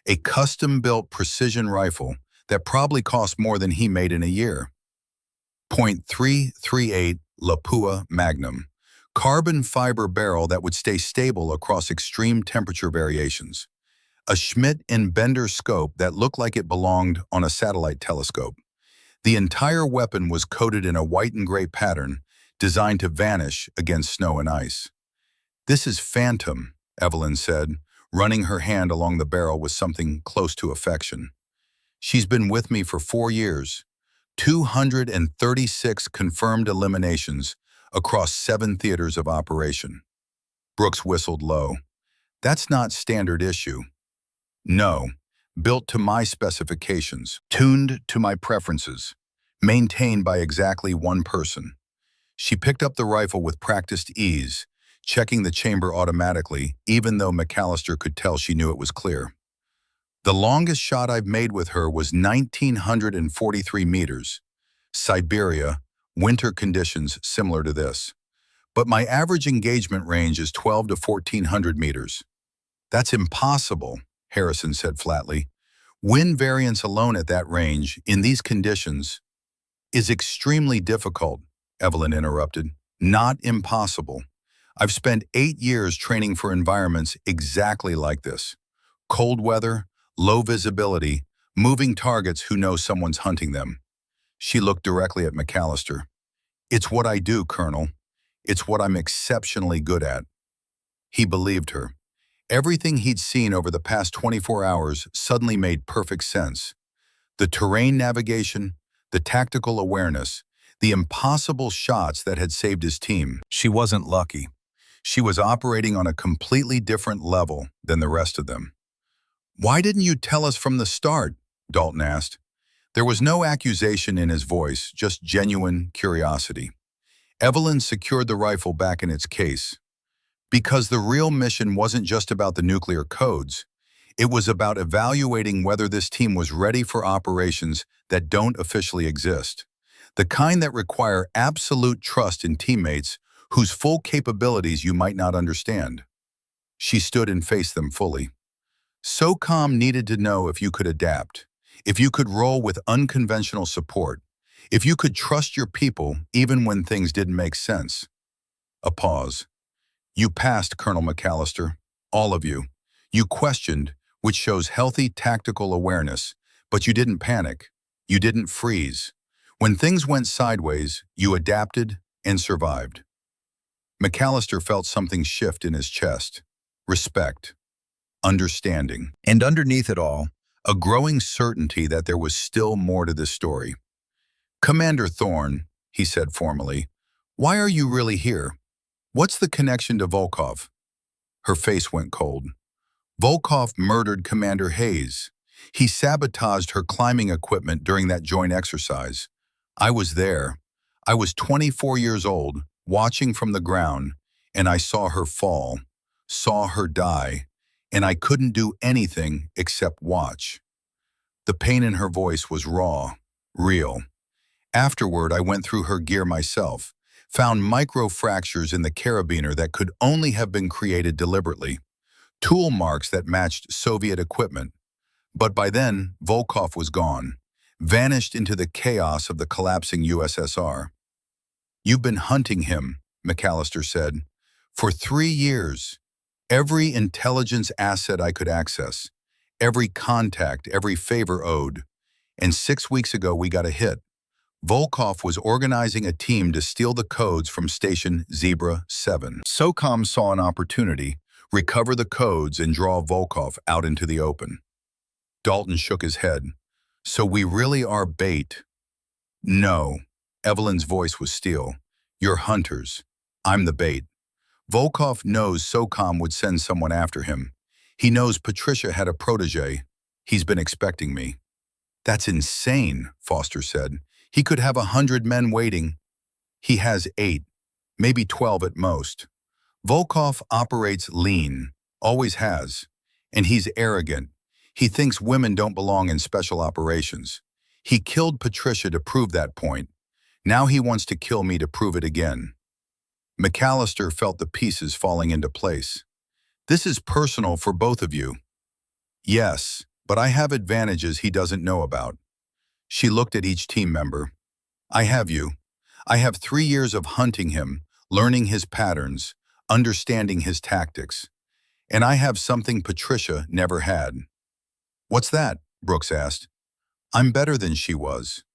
a custom-built precision rifle that probably cost more than he made in a year. .338 Lapua Magnum, carbon fiber barrel that would stay stable across extreme temperature variations. A Schmidt and Bender scope that looked like it belonged on a satellite telescope. The entire weapon was coated in a white and gray pattern designed to vanish against snow and ice. "This is Phantom," Evelyn said, running her hand along the barrel with something close to affection. "She's been with me for 4 years, 236 confirmed eliminations across 7 theaters of operation." Brooks whistled low. "That's not standard issue." "No, built to my specifications, tuned to my preferences, maintained by exactly one person." She picked up the rifle with practiced ease, checking the chamber automatically, even though McAllister could tell she knew it was clear. "The longest shot I've made with her was 1,943 meters. Siberia, winter conditions similar to this. But my average engagement range is 12 to 1,400 meters." "That's impossible," Harrison said flatly. "Wind variance alone at that range, in these conditions, is extremely difficult," Evelyn interrupted. "Not impossible. I've spent 8 years training for environments exactly like this. Cold weather, low visibility, moving targets who know someone's hunting them." She looked directly at McAllister. "It's what I do, Colonel. It's what I'm exceptionally good at." He believed her. Everything he'd seen over the past 24 hours suddenly made perfect sense. The terrain navigation, the tactical awareness, the impossible shots that had saved his team. She wasn't lucky. She was operating on a completely different level than the rest of them. "Why didn't you tell us from the start?" Dalton asked. There was no accusation in his voice, just genuine curiosity. Evelyn secured the rifle back in its case. "Because the real mission wasn't just about the nuclear codes. It was about evaluating whether this team was ready for operations that don't officially exist. The kind that require absolute trust in teammates whose full capabilities you might not understand." She stood and faced them fully. "SOCOM needed to know if you could adapt, if you could roll with unconventional support, if you could trust your people even when things didn't make sense." A pause. "You passed, Colonel McAllister. All of you. You questioned, which shows healthy tactical awareness, but you didn't panic. You didn't freeze. When things went sideways, you adapted and survived." McAllister felt something shift in his chest. Respect. Understanding. And underneath it all, a growing certainty that there was still more to this story. "Commander Thorne," he said formally, "why are you really here? What's the connection to Volkov?" Her face went cold. "Volkov murdered Commander Hayes. He sabotaged her climbing equipment during that joint exercise. I was there. I was 24 years old, watching from the ground, and I saw her fall, saw her die, and I couldn't do anything except watch." The pain in her voice was raw, real. "Afterward, I went through her gear myself, found micro-fractures in the carabiner that could only have been created deliberately, tool marks that matched Soviet equipment. But by then, Volkov was gone, vanished into the chaos of the collapsing USSR. "You've been hunting him," McAllister said, "for 3 years. Every intelligence asset I could access, every contact, every favor owed. And 6 weeks ago we got a hit. Volkov was organizing a team to steal the codes from Station Zebra 7. SOCOM saw an opportunity, recover the codes and draw Volkov out into the open. Dalton shook his head. So we really are bait? No. Evelyn's voice was steel. You're hunters. I'm the bait. Volkov knows SOCOM would send someone after him. He knows Patricia had a protege. He's been expecting me. That's insane, Foster said. He could have 100 men waiting. He has 8, maybe 12 at most. Volkov operates lean, always has, and he's arrogant. He thinks women don't belong in special operations. He killed Patricia to prove that point. Now he wants to kill me to prove it again. McAllister felt the pieces falling into place. This is personal for both of you. Yes, but I have advantages he doesn't know about. She looked at each team member. I have you. I have 3 years of hunting him, learning his patterns, understanding his tactics. And I have something Patricia never had. What's that? Brooks asked. I'm better than she was.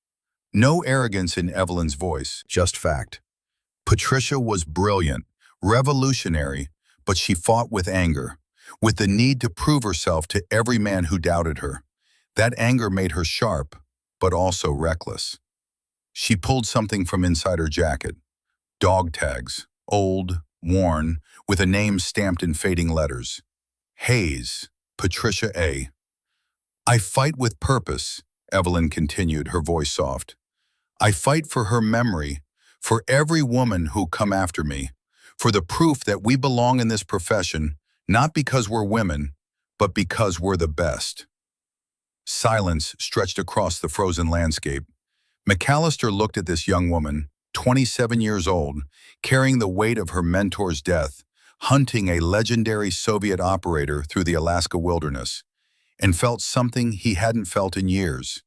No arrogance in Evelyn's voice, just fact. Patricia was brilliant, revolutionary, but she fought with anger, with the need to prove herself to every man who doubted her. That anger made her sharp, but also reckless. She pulled something from inside her jacket. Dog tags, old, worn, with a name stamped in fading letters. Hayes, Patricia A. I fight with purpose, Evelyn continued, her voice soft. I fight for her memory, for every woman who'll come after me, for the proof that we belong in this profession, not because we're women, but because we're the best. Silence stretched across the frozen landscape. McAllister looked at this young woman, 27 years old, carrying the weight of her mentor's death, hunting a legendary Soviet operator through the Alaska wilderness, and felt something he hadn't felt in years.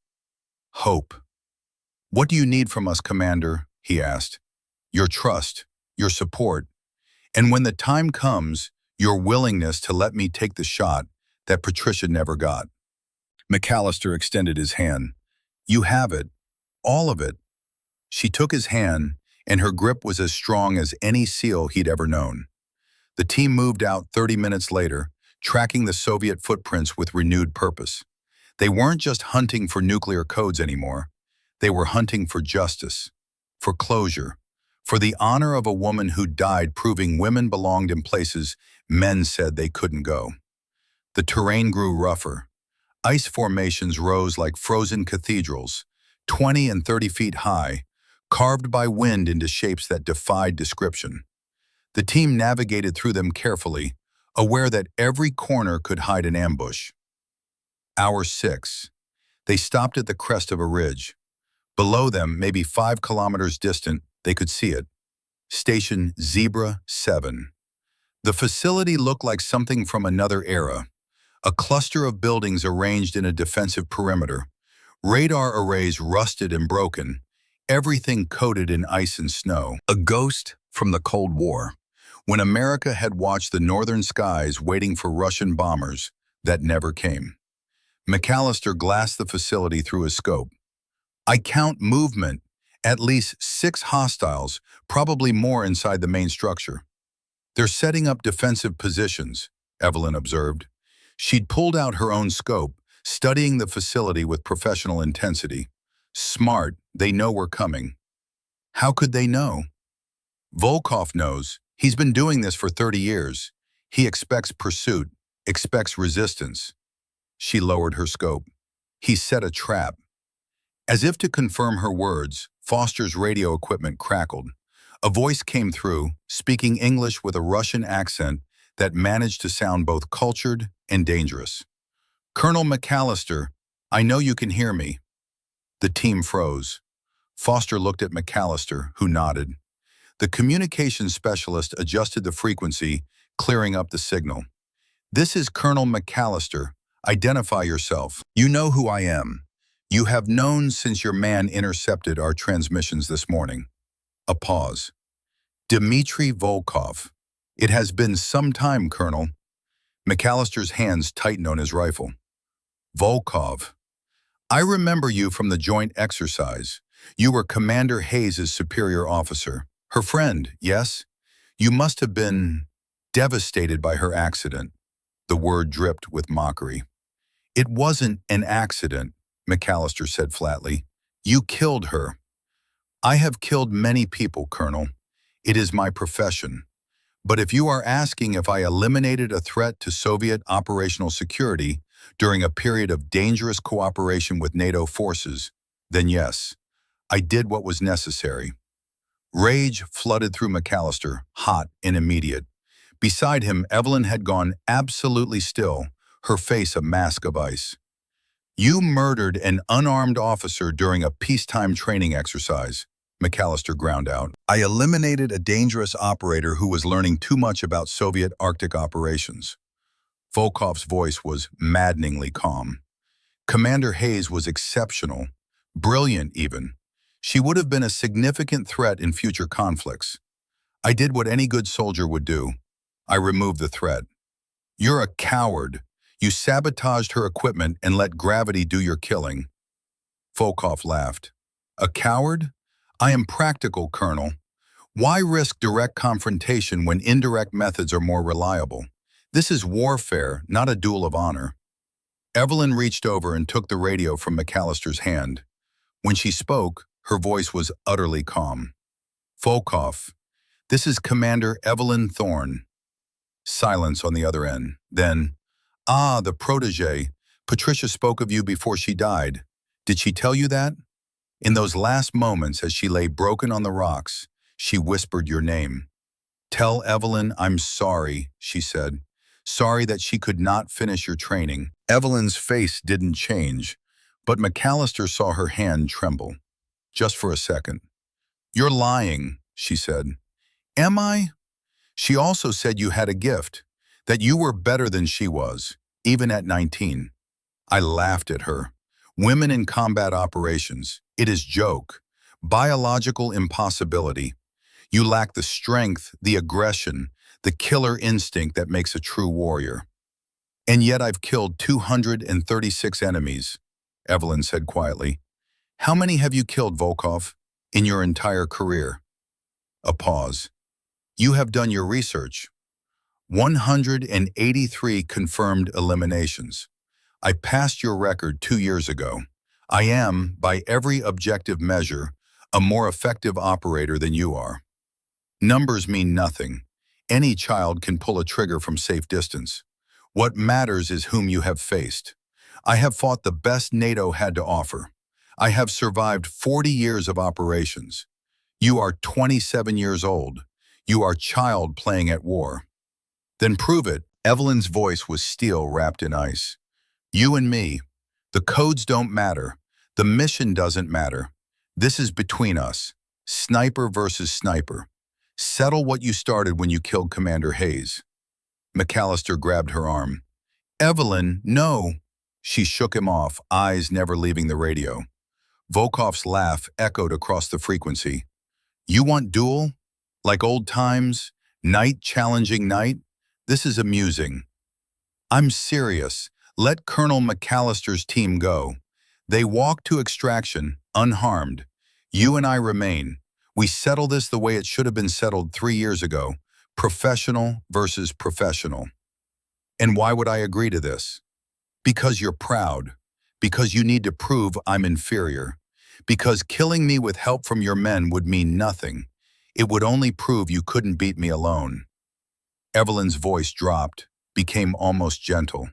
Hope. What do you need from us, Commander? He asked. Your trust, your support, and when the time comes, your willingness to let me take the shot that Patricia never got. McAllister extended his hand. You have it. All of it. She took his hand, and her grip was as strong as any SEAL he'd ever known. The team moved out 30 minutes later, tracking the Soviet footprints with renewed purpose. They weren't just hunting for nuclear codes anymore. They were hunting for justice, for closure, for the honor of a woman who died proving women belonged in places men said they couldn't go. The terrain grew rougher. Ice formations rose like frozen cathedrals, 20 and 30 feet high, carved by wind into shapes that defied description. The team navigated through them carefully, aware that every corner could hide an ambush. Hour 6. They stopped at the crest of a ridge. Below them, maybe 5 kilometers distant, they could see it. Station Zebra 7. The facility looked like something from another era. A cluster of buildings arranged in a defensive perimeter. Radar arrays rusted and broken, everything coated in ice and snow. A ghost from the Cold War, when America had watched the northern skies waiting for Russian bombers that never came. McAllister glassed the facility through his scope. I count movement, at least 6 hostiles, probably more inside the main structure. They're setting up defensive positions, Evelyn observed. She'd pulled out her own scope, studying the facility with professional intensity. Smart, they know we're coming. How could they know? Volkov knows. He's been doing this for 30 years. He expects pursuit, expects resistance. She lowered her scope. He set a trap. As if to confirm her words, Foster's radio equipment crackled. A voice came through, speaking English with a Russian accent that managed to sound both cultured and dangerous. Colonel McAllister, I know you can hear me. The team froze. Foster looked at McAllister, who nodded. The communications specialist adjusted the frequency, clearing up the signal. This is Colonel McAllister. Identify yourself. You know who I am. You have known since your man intercepted our transmissions this morning. A pause. Dmitry Volkov. It has been some time, Colonel. McAllister's hands tightened on his rifle. Volkov. I remember you from the joint exercise. You were Commander Hayes' superior officer. Her friend, yes? You must have been devastated by her accident. The word dripped with mockery. It wasn't an accident, McAllister said flatly. You killed her. I have killed many people, Colonel. It is my profession. But if you are asking if I eliminated a threat to Soviet operational security during a period of dangerous cooperation with NATO forces, then yes, I did what was necessary. Rage flooded through McAllister, hot and immediate. Beside him, Evelyn had gone absolutely still, her face a mask of ice. You murdered an unarmed officer during a peacetime training exercise, McAllister ground out. I eliminated a dangerous operator who was learning too much about Soviet Arctic operations. Volkov's voice was maddeningly calm. Commander Hayes was exceptional, brilliant even. She would have been a significant threat in future conflicts. I did what any good soldier would do. I removed the threat. You're a coward. You sabotaged her equipment and let gravity do your killing. Volkov laughed. A coward? I am practical, Colonel. Why risk direct confrontation when indirect methods are more reliable? This is warfare, not a duel of honor. Evelyn reached over and took the radio from McAllister's hand. When she spoke, her voice was utterly calm. Volkov, this is Commander Evelyn Thorne. Silence on the other end. Then, the protégé. Patricia spoke of you before she died. Did she tell you that? In those last moments as she lay broken on the rocks, she whispered your name. Tell Evelyn I'm sorry, she said. Sorry that she could not finish your training. Evelyn's face didn't change, but McAllister saw her hand tremble. Just for a second. You're lying, she said. Am I? She also said you had a gift, that you were better than she was, even at 19. I laughed at her. Women in combat operations, it is joke. Biological impossibility. You lack the strength, the aggression, the killer instinct that makes a true warrior. And yet I've killed 236 enemies, Evelyn said quietly. How many have you killed, Volkov, in your entire career? A pause. You have done your research. 183 confirmed eliminations. I passed your record 2 years ago. I am, by every objective measure, a more effective operator than you are. Numbers mean nothing. Any child can pull a trigger from safe distance. What matters is whom you have faced. I have fought the best NATO had to offer. I have survived 40 years of operations. You are 27 years old. You are child playing at war. Then prove it. Evelyn's voice was steel wrapped in ice. You and me. The codes don't matter. The mission doesn't matter. This is between us. Sniper versus sniper. Settle what you started when you killed Commander Hayes. McAllister grabbed her arm. Evelyn, no. She shook him off, eyes never leaving the radio. Volkov's laugh echoed across the frequency. You want duel? Like old times? Night challenging night? This is amusing. I'm serious. Let Colonel McAllister's team go. They walk to extraction, unharmed. You and I remain. We settle this the way it should have been settled 3 years ago. Professional versus professional. And why would I agree to this? Because you're proud. Because you need to prove I'm inferior. Because killing me with help from your men would mean nothing. It would only prove you couldn't beat me alone. Evelyn's voice dropped, became almost gentle.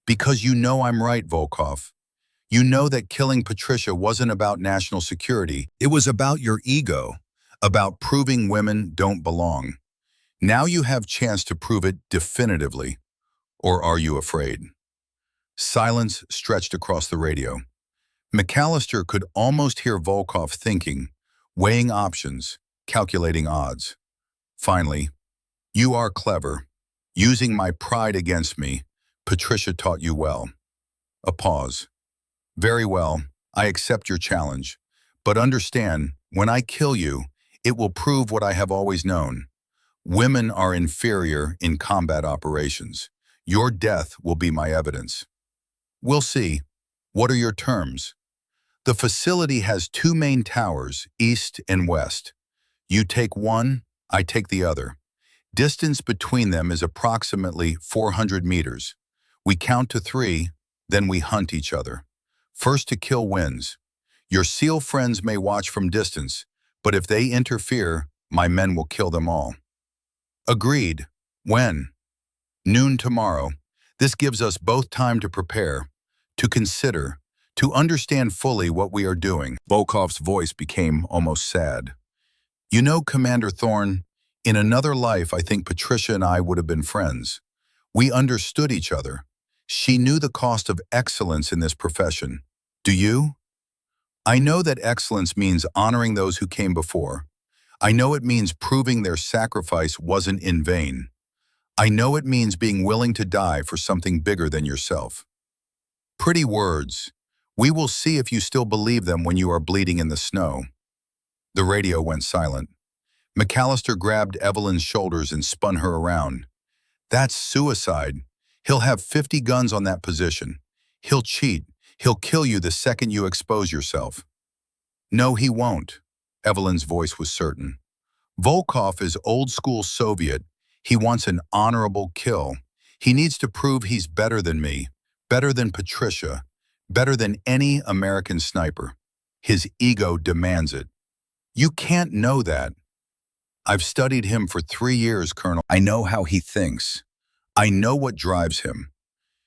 Because you know I'm right, Volkov. You know that killing Patricia wasn't about national security. It was about your ego, about proving women don't belong. Now you have chance to prove it definitively. Or are you afraid? Silence stretched across the radio. McAllister could almost hear Volkov thinking, weighing options, calculating odds. Finally, you are clever. Using my pride against me, Patricia taught you well. A pause. Very well, I accept your challenge. But understand, when I kill you, it will prove what I have always known. Women are inferior in combat operations. Your death will be my evidence. We'll see. What are your terms? The facility has two main towers, east and west. You take one, I take the other. Distance between them is approximately 400 meters. We count to 3, then we hunt each other. First to kill wins. Your SEAL friends may watch from distance, but if they interfere, my men will kill them all. Agreed. When? Noon tomorrow. This gives us both time to prepare, to consider, to understand fully what we are doing. Volkov's voice became almost sad. You know, Commander Thorne, in another life, I think Patricia and I would have been friends. We understood each other. She knew the cost of excellence in this profession. Do you? I know that excellence means honoring those who came before. I know it means proving their sacrifice wasn't in vain. I know it means being willing to die for something bigger than yourself. Pretty words. We will see if you still believe them when you are bleeding in the snow. The radio went silent. McAllister grabbed Evelyn's shoulders and spun her around. That's suicide. He'll have 50 guns on that position. He'll cheat. He'll kill you the second you expose yourself. No, he won't. Evelyn's voice was certain. Volkov is old-school Soviet. He wants an honorable kill. He needs to prove he's better than me, better than Patricia, better than any American sniper. His ego demands it. You can't know that. I've studied him for 3 years, Colonel. I know how he thinks. I know what drives him.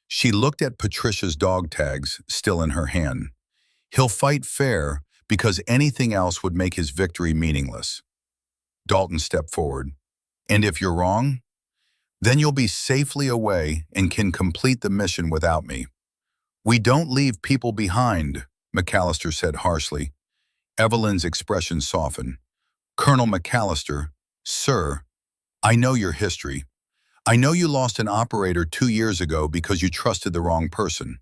She looked at Patricia's dog tags still in her hand. He'll fight fair because anything else would make his victory meaningless. Dalton stepped forward. And if you're wrong, then you'll be safely away and can complete the mission without me. We don't leave people behind, McAllister said harshly. Evelyn's expression softened. Colonel McAllister, sir, I know your history. I know you lost an operator 2 years ago because you trusted the wrong person.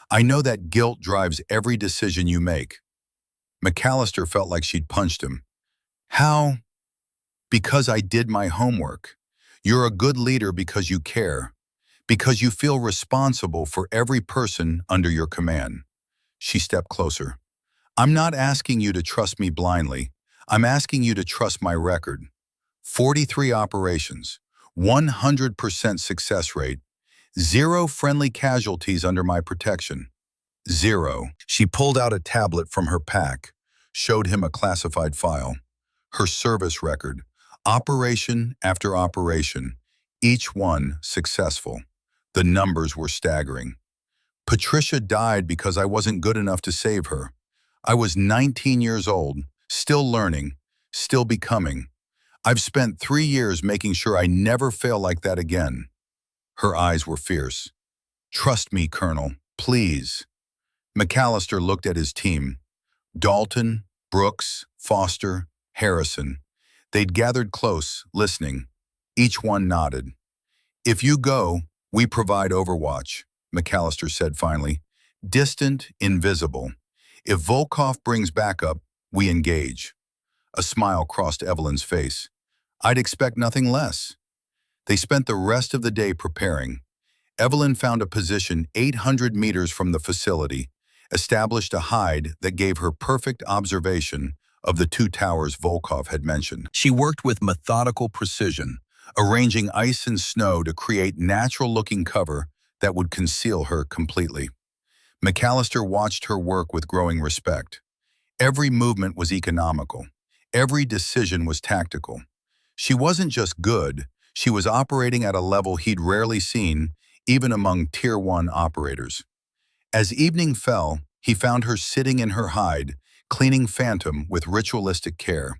I know that guilt drives every decision you make. McAllister felt like she'd punched him. How? Because I did my homework. You're a good leader because you care, because you feel responsible for every person under your command. She stepped closer. I'm not asking you to trust me blindly. I'm asking you to trust my record. 43 operations, 100% success rate, 0 friendly casualties under my protection. 0. She pulled out a tablet from her pack, showed him a classified file. Her service record, operation after operation, each one successful. The numbers were staggering. Patricia died because I wasn't good enough to save her. I was 19 years old, still learning, still becoming. I've spent 3 years making sure I never fail like that again. Her eyes were fierce. Trust me, Colonel, please. McAllister looked at his team. Dalton, Brooks, Foster, Harrison. They'd gathered close, listening. Each one nodded. If you go, we provide overwatch, McAllister said finally. Distant, invisible. If Volkov brings backup, we engage. A smile crossed Evelyn's face. I'd expect nothing less. They spent the rest of the day preparing. Evelyn found a position 800 meters from the facility, established a hide that gave her perfect observation of the 2 towers Volkov had mentioned. She worked with methodical precision, arranging ice and snow to create natural-looking cover that would conceal her completely. McAllister watched her work with growing respect. Every movement was economical. Every decision was tactical. She wasn't just good, she was operating at a level he'd rarely seen, even among Tier 1 operators. As evening fell, he found her sitting in her hide, cleaning Phantom with ritualistic care.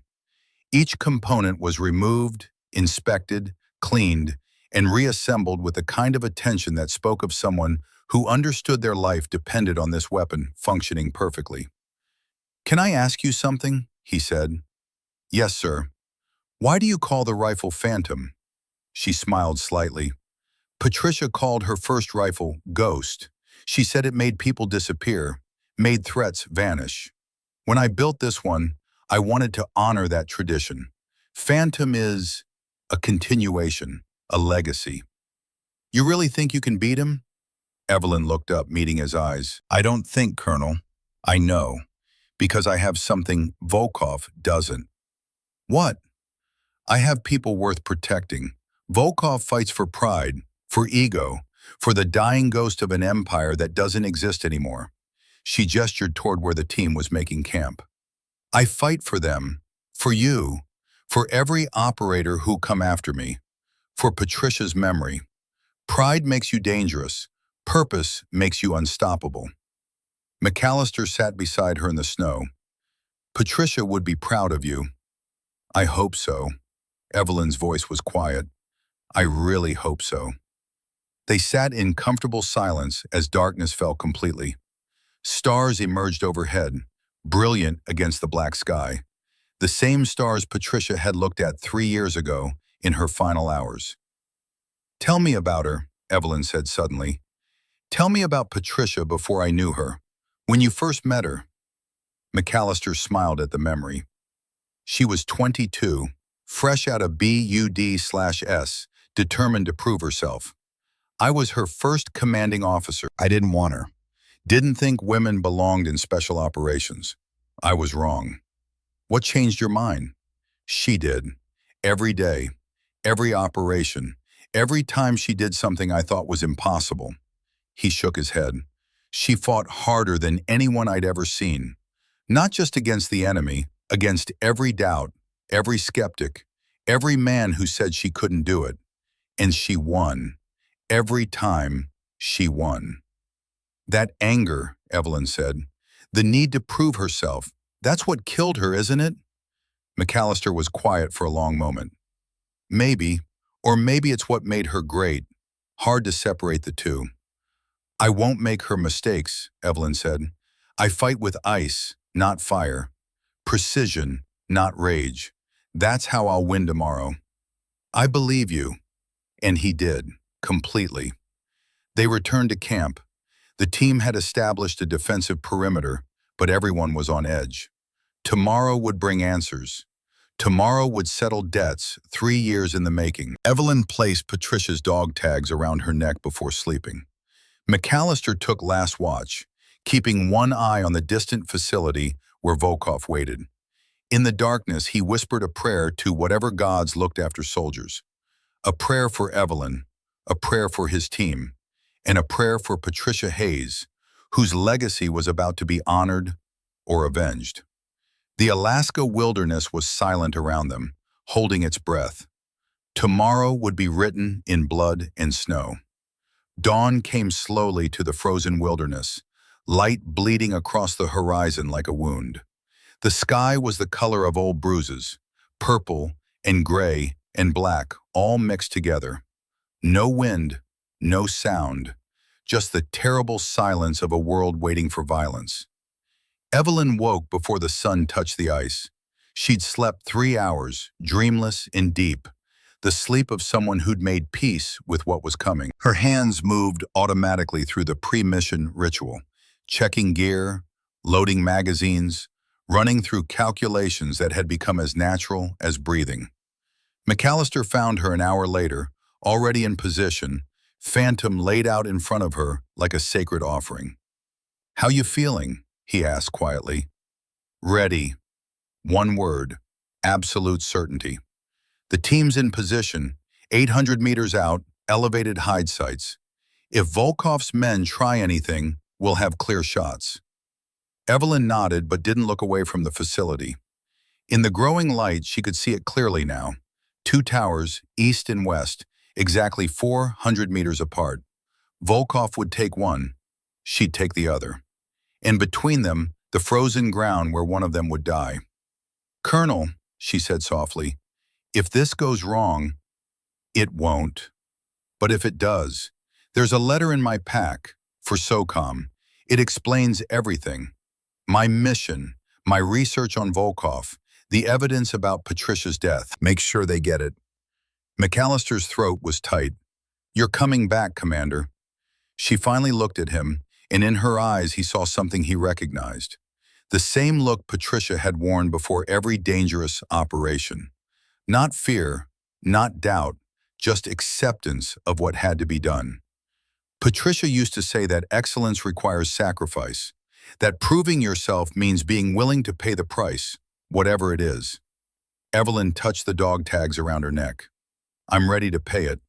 Each component was removed, inspected, cleaned, and reassembled with the kind of attention that spoke of someone who understood their life depended on this weapon functioning perfectly. Can I ask you something? He said. Yes, sir. Why do you call the rifle Phantom? She smiled slightly. Patricia called her first rifle Ghost. She said it made people disappear, made threats vanish. When I built this one, I wanted to honor that tradition. Phantom is a continuation, a legacy. You really think you can beat him? Evelyn looked up, meeting his eyes. I don't think, Colonel. I know. Because I have something Volkov doesn't. What? I have people worth protecting. Volkov fights for pride, for ego, for the dying ghost of an empire that doesn't exist anymore. She gestured toward where the team was making camp. I fight for them, for you, for every operator who come after me, for Patricia's memory. Pride makes you dangerous. Purpose makes you unstoppable. McAllister sat beside her in the snow. Patricia would be proud of you. I hope so. Evelyn's voice was quiet. I really hope so. They sat in comfortable silence as darkness fell completely. Stars emerged overhead, brilliant against the black sky. The same stars Patricia had looked at 3 years ago in her final hours. Tell me about her, Evelyn said suddenly. Tell me about Patricia before I knew her. When you first met her. McAllister smiled at the memory. She was 22, fresh out of BUD/S, determined to prove herself. I was her first commanding officer. I didn't want her. Didn't think women belonged in special operations. I was wrong. What changed your mind? She did. Every day, every operation, every time she did something I thought was impossible. He shook his head. She fought harder than anyone I'd ever seen. Not just against the enemy, against every doubt, every skeptic, every man who said she couldn't do it. And she won. Every time, she won. That anger, Evelyn said, the need to prove herself, that's what killed her, isn't it? McAllister was quiet for a long moment. Maybe, or maybe it's what made her great. Hard to separate the two. I won't make her mistakes, Evelyn said. I fight with ice, not fire. Precision, not rage. That's how I'll win tomorrow. I believe you. And he did, completely. They returned to camp. The team had established a defensive perimeter, but everyone was on edge. Tomorrow would bring answers. Tomorrow would settle debts 3 years in the making. Evelyn placed Patricia's dog tags around her neck before sleeping. McAllister took last watch, keeping one eye on the distant facility where Volkov waited. In the darkness, he whispered a prayer to whatever gods looked after soldiers. A prayer for Evelyn, a prayer for his team, and a prayer for Patricia Hayes, whose legacy was about to be honored or avenged. The Alaska wilderness was silent around them, holding its breath. Tomorrow would be written in blood and snow. Dawn came slowly to the frozen wilderness, light bleeding across the horizon like a wound. The sky was the color of old bruises, purple and gray and black, all mixed together. No wind, no sound, just the terrible silence of a world waiting for violence. Evelyn woke before the sun touched the ice. She'd slept 3 hours, dreamless and deep, the sleep of someone who'd made peace with what was coming. Her hands moved automatically through the pre-mission ritual, checking gear, loading magazines, running through calculations that had become as natural as breathing. McAllister found her an hour later, already in position, Phantom laid out in front of her like a sacred offering. "How you feeling?" he asked quietly. "Ready." One word, absolute certainty. The team's in position, 800 meters out, elevated hide sites. If Volkov's men try anything, we'll have clear shots. Evelyn nodded but didn't look away from the facility. In the growing light, she could see it clearly now. 2 towers, east and west, exactly 400 meters apart. Volkov would take one, she'd take the other. And between them, the frozen ground where one of them would die. "Colonel," she said softly, "if this goes wrong, it won't. But if it does, there's a letter in my pack for SOCOM. It explains everything. My mission, my research on Volkov, the evidence about Patricia's death. Make sure they get it." McAllister's throat was tight. "You're coming back, Commander." She finally looked at him, and in her eyes he saw something he recognized. The same look Patricia had worn before every dangerous operation. Not fear, not doubt, just acceptance of what had to be done. Patricia used to say that excellence requires sacrifice, That proving yourself means being willing to pay the price, whatever it is. Evelyn touched the dog tags around her neck. I'm ready to pay it.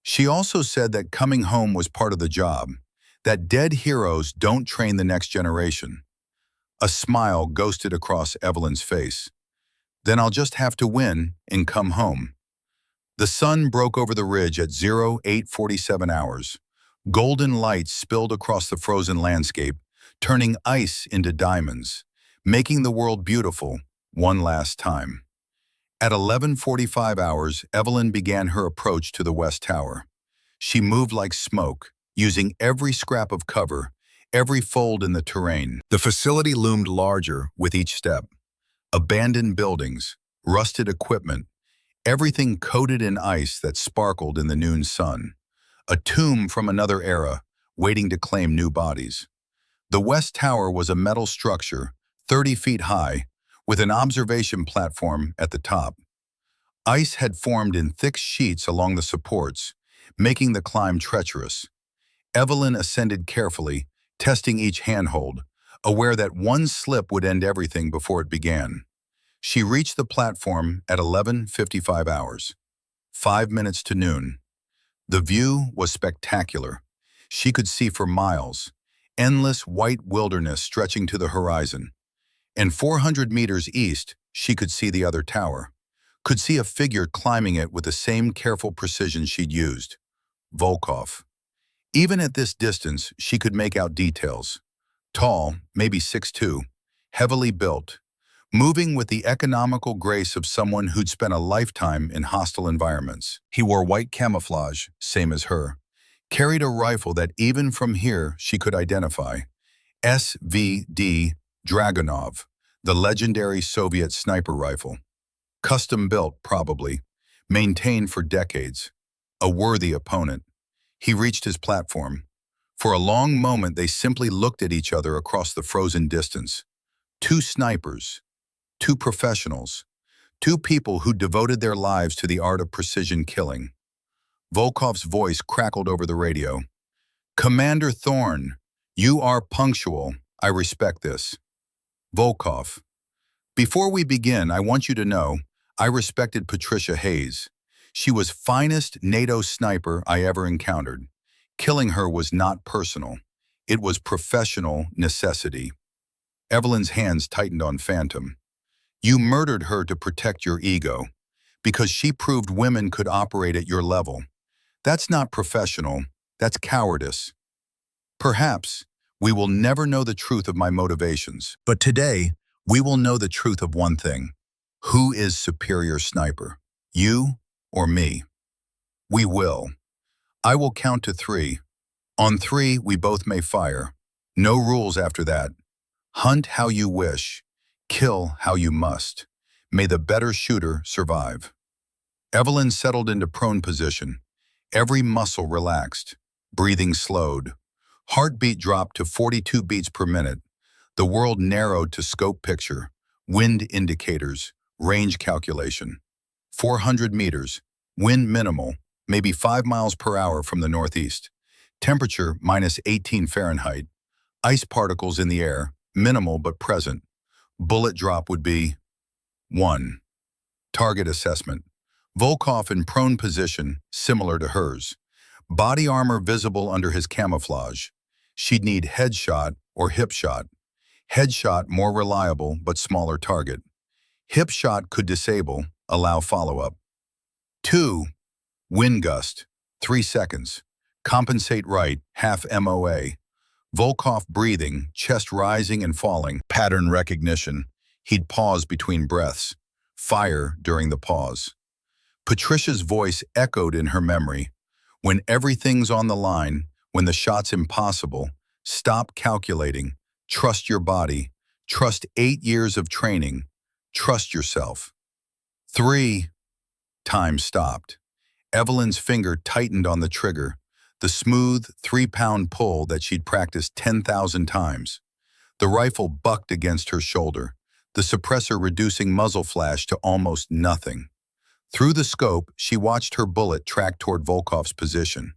She also said that coming home was part of the job, that dead heroes don't train the next generation. A smile ghosted across Evelyn's face. Then I'll just have to win and come home. The sun broke over the ridge at 0847 hours. Golden light spilled across the frozen landscape, turning ice into diamonds, making the world beautiful one last time. At 11:45 hours, Evelyn began her approach to the West Tower. She moved like smoke, using every scrap of cover, every fold in the terrain. The facility loomed larger with each step. Abandoned buildings, rusted equipment, everything coated in ice that sparkled in the noon sun. A tomb from another era, waiting to claim new bodies. The West Tower was a metal structure, 30 feet high, with an observation platform at the top. Ice had formed in thick sheets along the supports, making the climb treacherous. Evelyn ascended carefully, testing each handhold, aware that one slip would end everything before it began. She reached the platform at 11:55 hours, 5 minutes to noon. The view was spectacular. She could see for miles, endless white wilderness stretching to the horizon. And 400 meters east, she could see the other tower, could see a figure climbing it with the same careful precision she'd used. Volkov. Even at this distance, she could make out details. Tall, maybe 6'2", heavily built, moving with the economical grace of someone who'd spent a lifetime in hostile environments. He wore white camouflage, same as her, carried a rifle that even from here she could identify. SVD Dragunov, the legendary Soviet sniper rifle. Custom-built, probably, maintained for decades. A worthy opponent. He reached his platform. For a long moment they simply looked at each other across the frozen distance. Two snipers. Two professionals. Two people who devoted their lives to the art of precision killing. Volkov's voice crackled over the radio. Commander Thorne, you are punctual. I respect this. Volkov. Before we begin, I want you to know, I respected Patricia Hayes. She was finest NATO sniper I ever encountered. Killing her was not personal. It was professional necessity. Evelyn's hands tightened on Phantom. You murdered her to protect your ego, because she proved women could operate at your level. That's not professional, that's cowardice. Perhaps we will never know the truth of my motivations, but today we will know the truth of one thing. Who is superior sniper? You or me? We will. I will count to 3. On 3, we both may fire. No rules after that. Hunt how you wish. Kill how you must. May the better shooter survive. Evelyn settled into prone position. Every muscle relaxed. Breathing slowed. Heartbeat dropped to 42 beats per minute. The world narrowed to scope picture, wind indicators, range calculation. 400 meters, wind minimal, maybe 5 miles per hour from the northeast. Temperature -18 Fahrenheit. Ice particles in the air, minimal but present. Bullet drop would be 1. Target assessment. Volkov in prone position, similar to hers. Body armor visible under his camouflage. She'd need headshot or hip shot. Headshot more reliable but smaller target. Hip shot could disable, allow follow-up. 2. Wind gust, 3 seconds. Compensate right, half MOA. Volkov breathing, chest rising and falling, pattern recognition. He'd pause between breaths. Fire during the pause. Patricia's voice echoed in her memory. When everything's on the line, when the shot's impossible, stop calculating. Trust your body. Trust 8 years of training. Trust yourself. 3. Time stopped. Evelyn's finger tightened on the trigger, the smooth 3-pound pull that she'd practiced 10,000 times. The rifle bucked against her shoulder, the suppressor reducing muzzle flash to almost nothing. Through the scope, she watched her bullet track toward Volkov's position.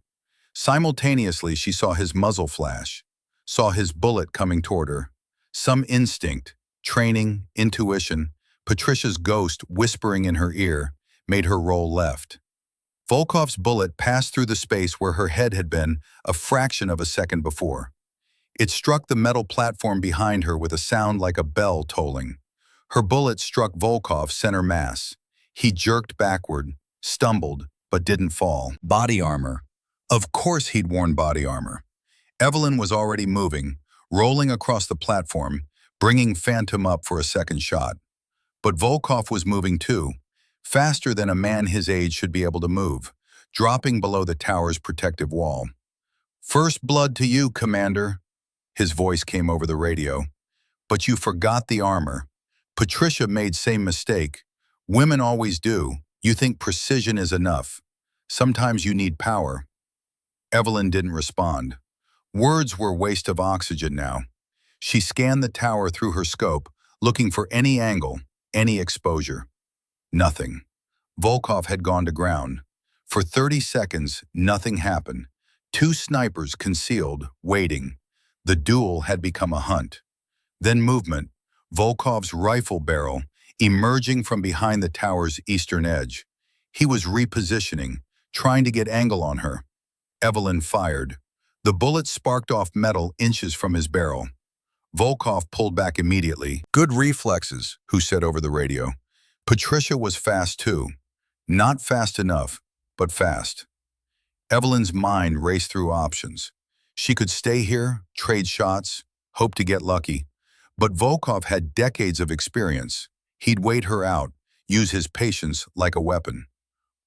Simultaneously, she saw his muzzle flash. saw his bullet coming toward her. Some instinct, training, intuition, Patricia's ghost whispering in her ear, made her roll left. Volkov's bullet passed through the space where her head had been a fraction of a second before. It struck the metal platform behind her with a sound like a bell tolling. Her bullet struck Volkov center mass. He jerked backward, stumbled, but didn't fall. Body armor. Of course he'd worn body armor. Evelyn was already moving, rolling across the platform, bringing Phantom up for a second shot. But Volkov was moving too, faster than a man his age should be able to move, dropping below the tower's protective wall. "First blood to you, Commander," his voice came over the radio. "But you forgot the armor. Patricia made same mistake. Women always do. You think precision is enough. Sometimes you need power." Evelyn didn't respond. Words were waste of oxygen now. She scanned the tower through her scope, looking for any angle, any exposure. Nothing. Volkov had gone to ground. For 30 seconds, nothing happened. Two snipers concealed, waiting. The duel had become a hunt. Then movement. Volkov's rifle barrel emerging from behind the tower's eastern edge. He was repositioning, trying to get angle on her. Evelyn fired. The bullet sparked off metal inches from his barrel. Volkov pulled back immediately. "Good reflexes," Hu said over the radio. Patricia was fast too. Not fast enough, but fast. Evelyn's mind raced through options. She could stay here, trade shots, hope to get lucky. But Volkov had decades of experience. He'd wait her out, use his patience like a weapon.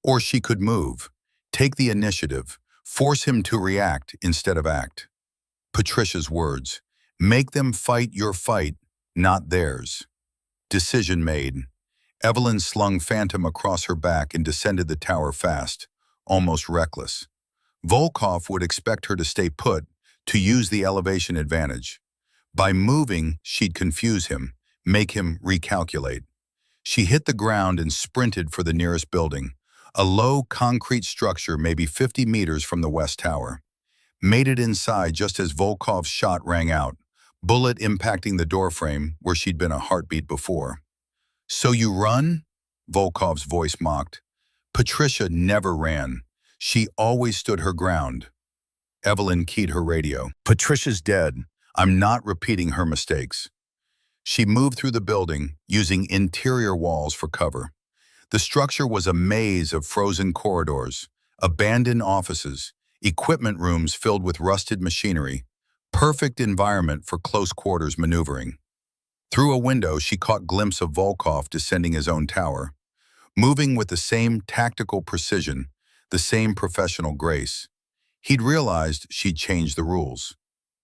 Or she could move, take the initiative, force him to react instead of act. Patricia's words, "Make them fight your fight, not theirs." Decision made. Evelyn slung Phantom across her back and descended the tower fast, almost reckless. Volkov would expect her to stay put, to use the elevation advantage. By moving, she'd confuse him, make him recalculate. She hit the ground and sprinted for the nearest building, a low concrete structure maybe 50 meters from the West Tower. Made it inside just as Volkov's shot rang out, bullet impacting the doorframe where she'd been a heartbeat before. "So you run?" Volkov's voice mocked. Patricia never ran. She always stood her ground. Evelyn keyed her radio. "Patricia's dead. I'm not repeating her mistakes." She moved through the building, using interior walls for cover. The structure was a maze of frozen corridors, abandoned offices, equipment rooms filled with rusted machinery, perfect environment for close quarters maneuvering. Through a window, she caught a glimpse of Volkov descending his own tower, moving with the same tactical precision, the same professional grace. He'd realized she'd changed the rules.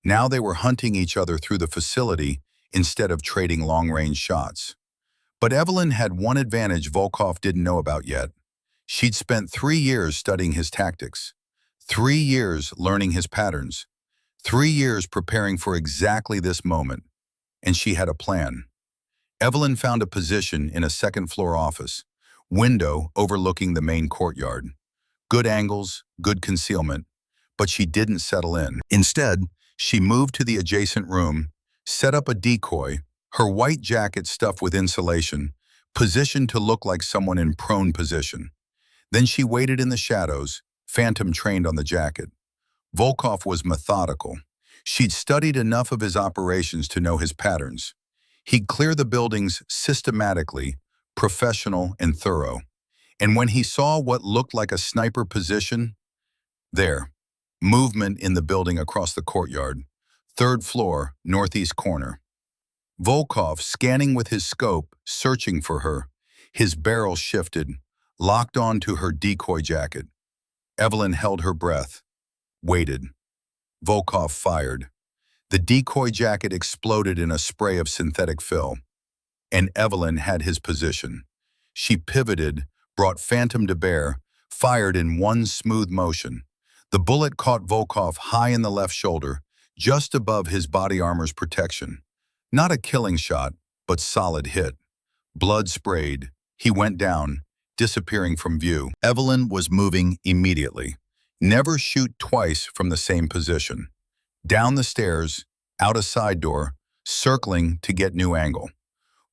Now they were hunting each other through the facility instead of trading long-range shots. But Evelyn had one advantage Volkov didn't know about yet. She'd spent 3 years studying his tactics, 3 years learning his patterns, 3 years preparing for exactly this moment, and she had a plan. Evelyn found a position in a second-floor office, window overlooking the main courtyard. Good angles, good concealment, but she didn't settle in. Instead, she moved to the adjacent room, set up a decoy, her white jacket stuffed with insulation, positioned to look like someone in prone position. Then she waited in the shadows, Phantom trained on the jacket. Volkov was methodical. She'd studied enough of his operations to know his patterns. He'd clear the buildings systematically, professional and thorough. And when he saw what looked like a sniper position, there, movement in the building across the courtyard, 3rd floor, northeast corner. Volkov, scanning with his scope, searching for her, his barrel shifted, locked onto her decoy jacket. Evelyn held her breath, waited. Volkov fired. The decoy jacket exploded in a spray of synthetic fill, and Evelyn had his position. She pivoted, brought Phantom to bear, fired in one smooth motion. The bullet caught Volkov high in the left shoulder, just above his body armor's protection. Not a killing shot, but solid hit. Blood sprayed. He went down, disappearing from view. Evelyn was moving immediately. Never shoot twice from the same position. Down the stairs, out a side door, circling to get new angle.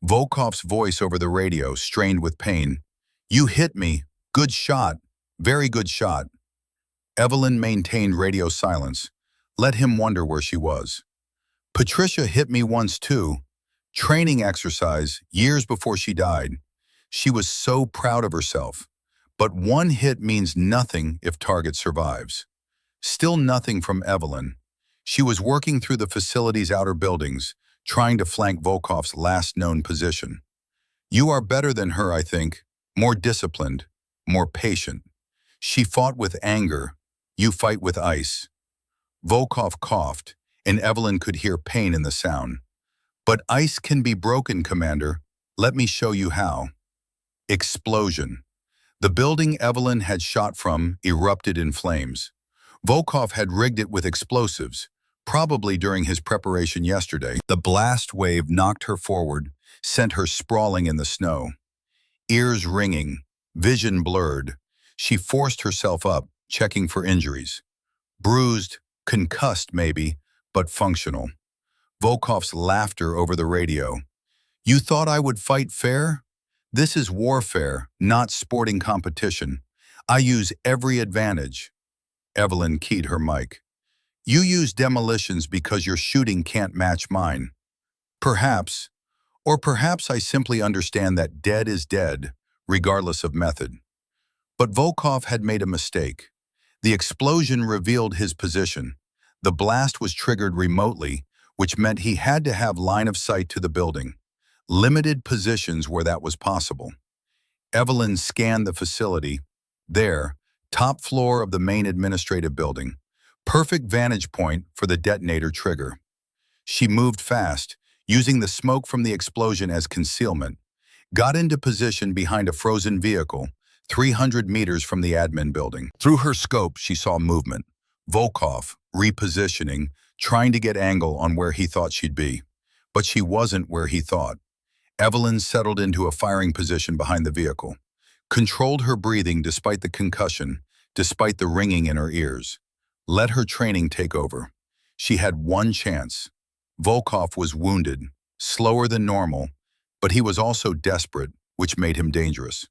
Volkov's voice over the radio, strained with pain. "You hit me. Good shot. Very good shot." Evelyn maintained radio silence. Let him wonder where she was. "Patricia hit me once too. Training exercise, years before she died. She was so proud of herself. But one hit means nothing if target survives." Still nothing from Evelyn. She was working through the facility's outer buildings, trying to flank Volkov's last known position. "You are better than her, I think. More disciplined, more patient. She fought with anger. You fight with ice." Volkov coughed, and Evelyn could hear pain in the sound. "But ice can be broken, Commander. Let me show you how." Explosion. The building Evelyn had shot from erupted in flames. Volkov had rigged it with explosives, probably during his preparation yesterday. The blast wave knocked her forward, sent her sprawling in the snow. Ears ringing, vision blurred, she forced herself up, checking for injuries. Bruised, concussed maybe, but functional. Volkov's laughter over the radio. "You thought I would fight fair? This is warfare, not sporting competition. I use every advantage." Evelyn keyed her mic. "You use demolitions because your shooting can't match mine." Perhaps, or perhaps I simply understand that dead is dead, regardless of method. But Volkov had made a mistake. The explosion revealed his position. The blast was triggered remotely, which meant he had to have line of sight to the building. Limited positions where that was possible. Evelyn scanned the facility. There, top floor of the main administrative building. Perfect vantage point for the detonator trigger. She moved fast, using the smoke from the explosion as concealment. Got into position behind a frozen vehicle, 300 meters from the admin building. Through her scope, she saw movement. Volkov, repositioning, trying to get angle on where he thought she'd be. But she wasn't where he thought. Evelyn settled into a firing position behind the vehicle. Controlled her breathing despite the concussion, despite the ringing in her ears. Let her training take over. She had one chance. Volkov was wounded, slower than normal, but he was also desperate, which made him dangerous.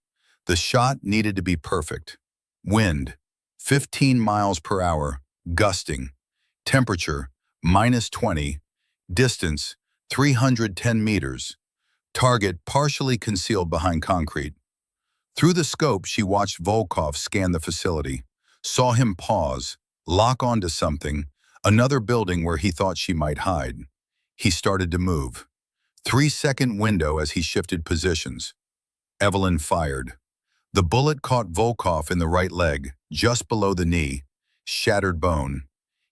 The shot needed to be perfect. Wind, 15 miles per hour, gusting. Temperature, -20. Distance, 310 meters. Target partially concealed behind concrete. Through the scope, she watched Volkov scan the facility, saw him pause, lock onto something, another building where he thought she might hide. He started to move. 3-second window as he shifted positions. Evelyn fired. The bullet caught Volkov in the right leg, just below the knee, shattered bone.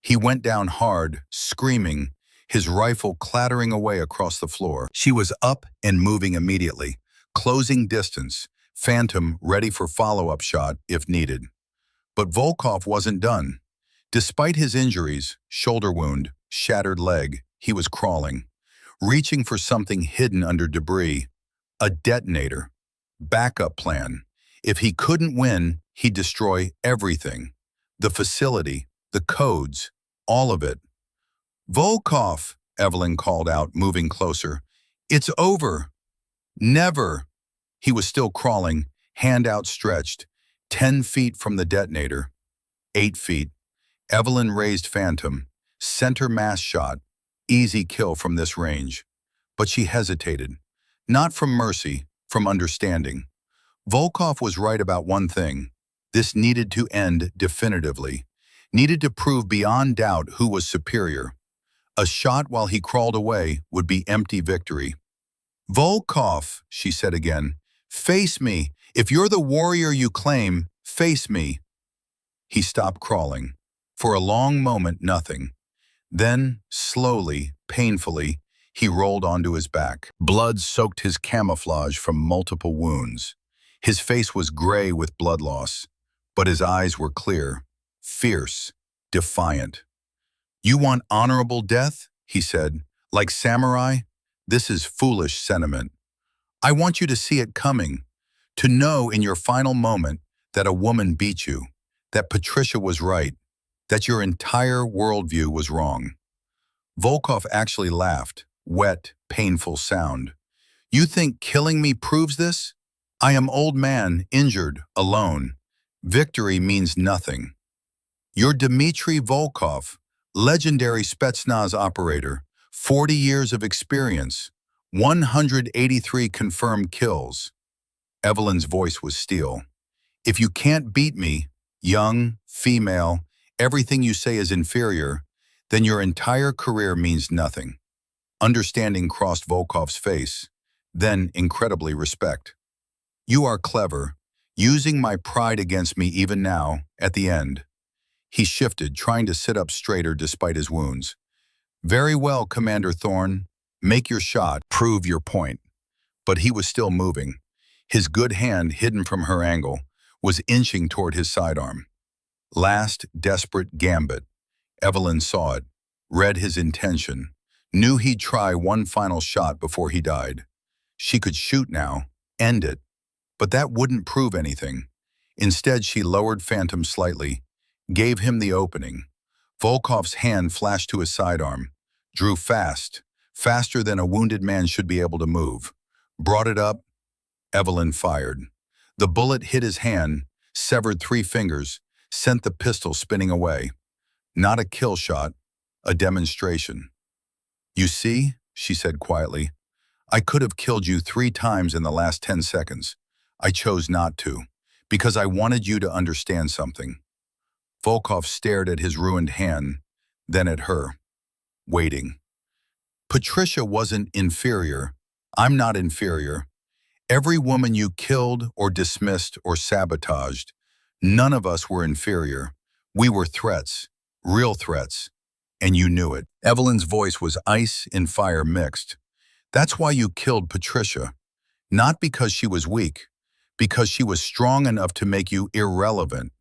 He went down hard, screaming, his rifle clattering away across the floor. She was up and moving immediately, closing distance, Phantom ready for follow-up shot if needed. But Volkov wasn't done. Despite his injuries, shoulder wound, shattered leg, he was crawling, reaching for something hidden under debris. A detonator. Backup plan. If he couldn't win, he'd destroy everything. The facility, the codes, all of it. "Volkov," Evelyn called out, moving closer. "It's over." "Never." He was still crawling, hand outstretched, 10 feet from the detonator. 8 feet. Evelyn raised Phantom. Center mass shot. Easy kill from this range. But she hesitated. Not from mercy, from understanding. Volkov was right about one thing. This needed to end definitively. Needed to prove beyond doubt who was superior. A shot while he crawled away would be empty victory. "Volkov," she said again, "face me. If you're the warrior you claim, face me." He stopped crawling. For a long moment, nothing. Then, slowly, painfully, he rolled onto his back. Blood soaked his camouflage from multiple wounds. His face was gray with blood loss, but his eyes were clear, fierce, defiant. "You want honorable death?" he said. "Like samurai? This is foolish sentiment. I want you to see it coming, to know in your final moment that a woman beat you, that Patricia was right, that your entire worldview was wrong. Volkov actually laughed, wet, painful sound. You think killing me proves this? I am old man, injured, alone. Victory means nothing. You're Dmitry Volkov, legendary Spetsnaz operator, 40 years of experience, 183 confirmed kills. Evelyn's voice was steel. If you can't beat me, young, female, everything you say is inferior, then your entire career means nothing. Understanding crossed Volkov's face, then incredibly respect. You are clever, using my pride against me even now, at the end. He shifted, trying to sit up straighter despite his wounds. Very well, Commander Thorne. Make your shot, prove your point. But he was still moving. His good hand, hidden from her angle, was inching toward his sidearm. Last desperate gambit. Evelyn saw it, read his intention, knew he'd try one final shot before he died. She could shoot now, end it. But that wouldn't prove anything. Instead, she lowered Phantom slightly, gave him the opening. Volkov's hand flashed to his sidearm, drew fast, faster than a wounded man should be able to move. Brought it up. Evelyn fired. The bullet hit his hand, severed 3 fingers, sent the pistol spinning away. Not a kill shot, a demonstration. You see, she said quietly, I could have killed you 3 times in the last 10 seconds. I chose not to, because I wanted you to understand something. Volkov stared at his ruined hand, then at her, waiting. Patricia wasn't inferior. I'm not inferior. Every woman you killed or dismissed or sabotaged, none of us were inferior. We were threats, real threats, and you knew it. Evelyn's voice was ice and fire mixed. That's why you killed Patricia. Not because she was weak, because she was strong enough to make you irrelevant.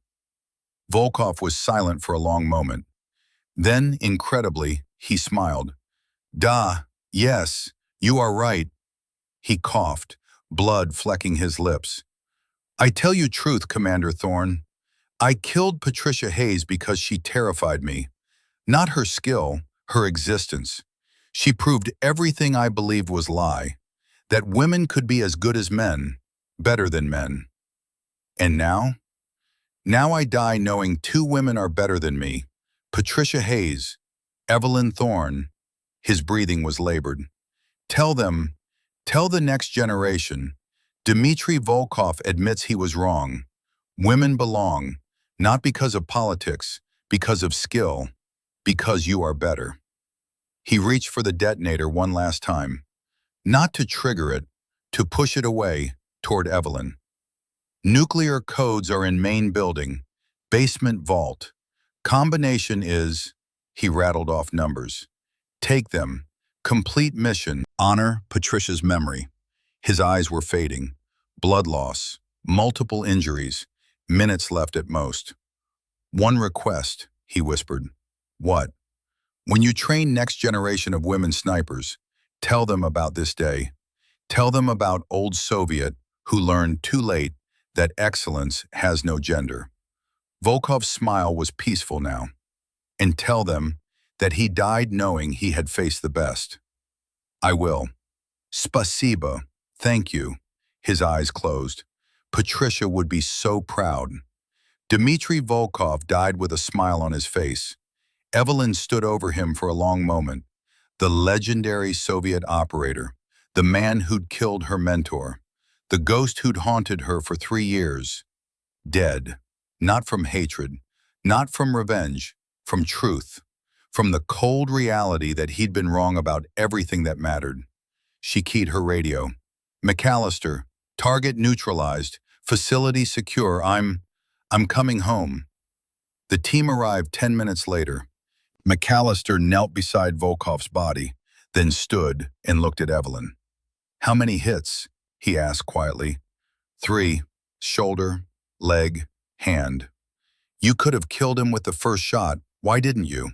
Volkov was silent for a long moment. Then, incredibly, he smiled. Yes, you are right. He coughed, blood flecking his lips. I tell you truth, Commander Thorne. I killed Patricia Hayes because she terrified me. Not her skill, her existence. She proved everything I believed was lie, that women could be as good as men, better than men. And now? Now I die knowing 2 women are better than me, Patricia Hayes, Evelyn Thorne. His breathing was labored. Tell the next generation, Dmitry Volkov admits he was wrong. Women belong, not because of politics, because of skill, because you are better. He reached for the detonator one last time, not to trigger it, to push it away toward Evelyn. Nuclear codes are in main building, basement vault. Combination is, he rattled off numbers. Take them. Complete mission. Honor Patricia's memory. His eyes were fading. Blood loss. Multiple injuries. Minutes left at most. One request, he whispered. What? When you train next generation of women snipers, tell them about this day. Tell them about old Soviet who learned too late that excellence has no gender. Volkov's smile was peaceful now. And tell them that he died knowing he had faced the best. I will. Spasibo. Thank you. His eyes closed. Patricia would be so proud. Dmitry Volkov died with a smile on his face. Evelyn stood over him for a long moment. The legendary Soviet operator, the man who'd killed her mentor, the ghost who'd haunted her for 3 years. Dead. Not from hatred, not from revenge, from truth. From the cold reality that he'd been wrong about everything that mattered. She keyed her radio. McAllister, target neutralized, facility secure, I'm coming home. The team arrived 10 minutes later. McAllister knelt beside Volkov's body, then stood and looked at Evelyn. How many hits? He asked quietly. 3, shoulder, leg, hand. You could have killed him with the first shot. Why didn't you?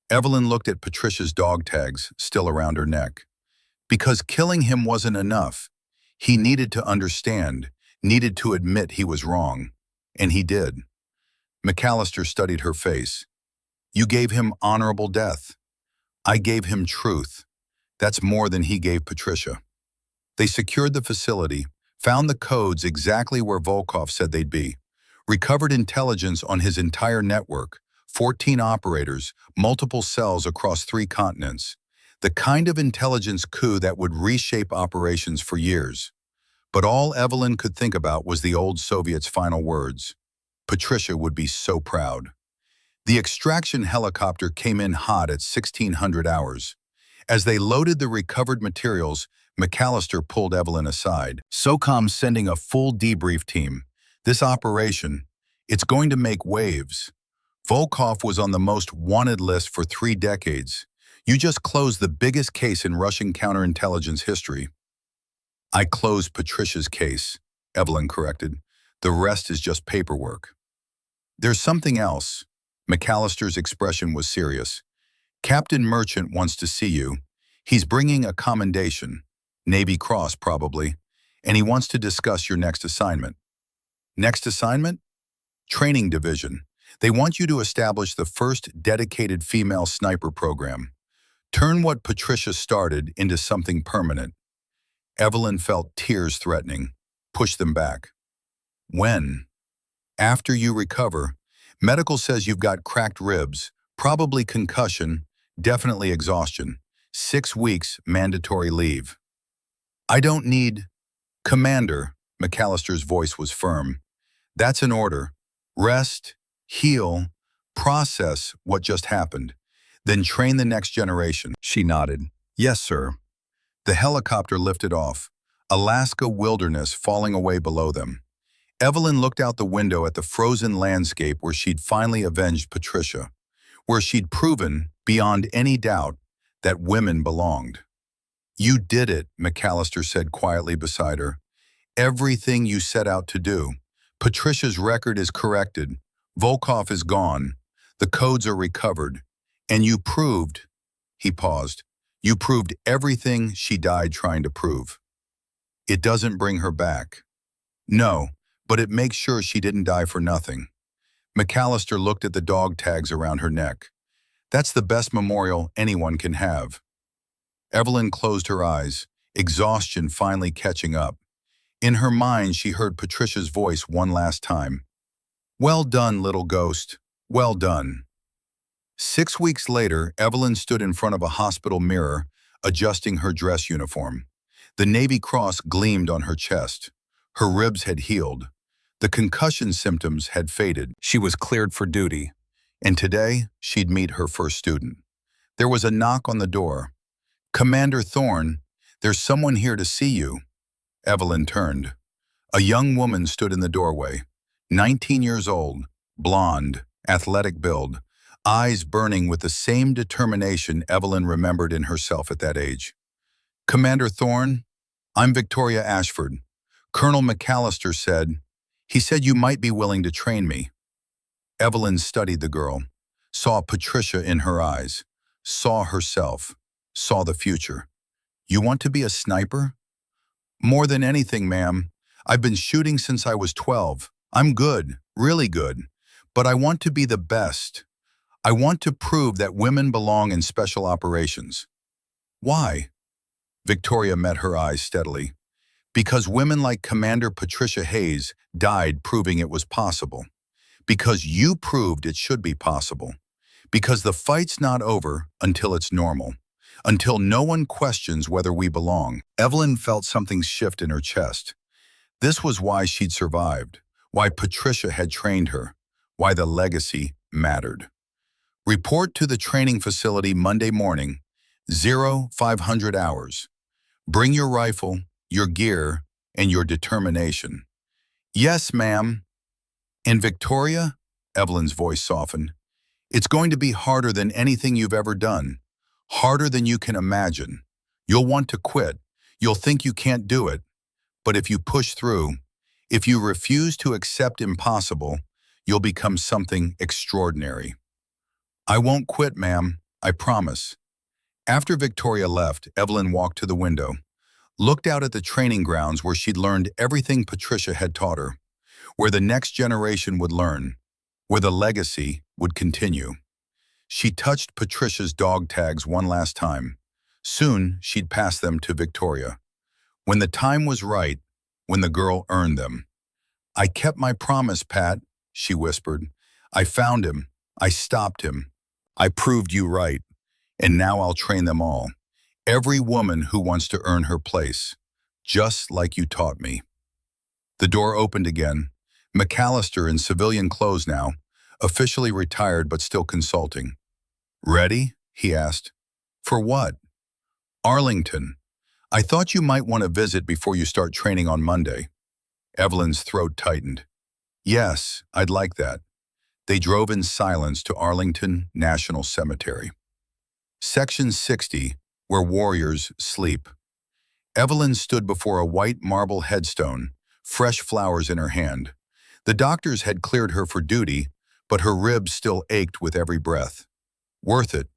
Evelyn looked at Patricia's dog tags still around her neck. Because killing him wasn't enough. He needed to understand, needed to admit he was wrong. And he did. McAllister studied her face. You gave him honorable death. I gave him truth. That's more than he gave Patricia. They secured the facility, found the codes exactly where Volkov said they'd be, recovered intelligence on his entire network, 14 operators, multiple cells across 3 continents, the kind of intelligence coup that would reshape operations for years. But all Evelyn could think about was the old Soviet's final words. Patricia would be so proud. The extraction helicopter came in hot at 1600 hours. As they loaded the recovered materials, McAllister pulled Evelyn aside. SOCOM's sending a full debrief team. This operation, it's going to make waves. Volkov was on the most wanted list for 3 decades. You just closed the biggest case in Russian counterintelligence history. I closed Patricia's case, Evelyn corrected. The rest is just paperwork. There's something else. McAllister's expression was serious. Captain Merchant wants to see you. He's bringing a commendation, Navy Cross probably, and he wants to discuss your next assignment. Next assignment? Training Division. They want you to establish the first dedicated female sniper program. Turn what Patricia started into something permanent. Evelyn felt tears threatening. Push them back. When? After you recover. Medical says you've got cracked ribs, probably concussion, definitely exhaustion. 6 weeks mandatory leave. I don't need... Commander, McAllister's voice was firm. That's an order. Rest, heal, process what just happened. Then train the next generation. She nodded. Yes, sir. The helicopter lifted off. Alaska wilderness falling away below them. Evelyn looked out the window at the frozen landscape where she'd finally avenged Patricia, where she'd proven, beyond any doubt, that women belonged. You did it, McAllister said quietly beside her. Everything you set out to do. Patricia's record is corrected. Volkov is gone. The codes are recovered. And you proved, he paused, you proved everything she died trying to prove. It doesn't bring her back. No, but it makes sure she didn't die for nothing. McAllister looked at the dog tags around her neck. That's the best memorial anyone can have. Evelyn closed her eyes, exhaustion finally catching up. In her mind, she heard Patricia's voice one last time. Well done, little ghost. Well done. 6 weeks later, Evelyn stood in front of a hospital mirror, adjusting her dress uniform. The Navy Cross gleamed on her chest. Her ribs had healed. The concussion symptoms had faded. She was cleared for duty. And today, she'd meet her first student. There was a knock on the door. Commander Thorne, there's someone here to see you. Evelyn turned. A young woman stood in the doorway. 19 years old, blonde, athletic build, eyes burning with the same determination Evelyn remembered in herself at that age. Commander Thorne, I'm Victoria Ashford. Colonel McAllister said, he said you might be willing to train me. Evelyn studied the girl, saw Patricia in her eyes, saw herself, saw the future. You want to be a sniper? More than anything, ma'am. I've been shooting since I was 12. I'm good, really good. But I want to be the best. I want to prove that women belong in special operations. Why? Victoria met her eyes steadily. Because women like Commander Patricia Hayes died proving it was possible. Because you proved it should be possible. Because the fight's not over until it's normal. Until no one questions whether we belong. Evelyn felt something shift in her chest. This was why she'd survived. Why Patricia had trained her. Why the legacy mattered. Report to the training facility Monday morning, 0500 hours. Bring your rifle, your gear, and your determination. Yes, ma'am. And Victoria, Evelyn's voice softened, it's going to be harder than anything you've ever done. Harder than you can imagine. You'll want to quit. You'll think you can't do it. But if you push through, if you refuse to accept impossible, you'll become something extraordinary. I won't quit, ma'am. I promise. After Victoria left, Evelyn walked to the window, looked out at the training grounds where she'd learned everything Patricia had taught her, where the next generation would learn, where the legacy would continue. She touched Patricia's dog tags one last time. Soon, she'd pass them to Victoria. When the time was right, when the girl earned them. "I kept my promise, Pat," she whispered. "I found him. I stopped him. I proved you right. And now I'll train them all. Every woman who wants to earn her place. Just like you taught me." The door opened again. McAllister, in civilian clothes now, officially retired but still consulting. "Ready?" he asked. "For what?" "Arlington. I thought you might want to visit before you start training on Monday." Evelyn's throat tightened. "Yes, I'd like that." They drove in silence to Arlington National Cemetery. Section 60, where warriors sleep. Evelyn stood before a white marble headstone, fresh flowers in her hand. The doctors had cleared her for duty, but her ribs still ached with every breath. "Worth it."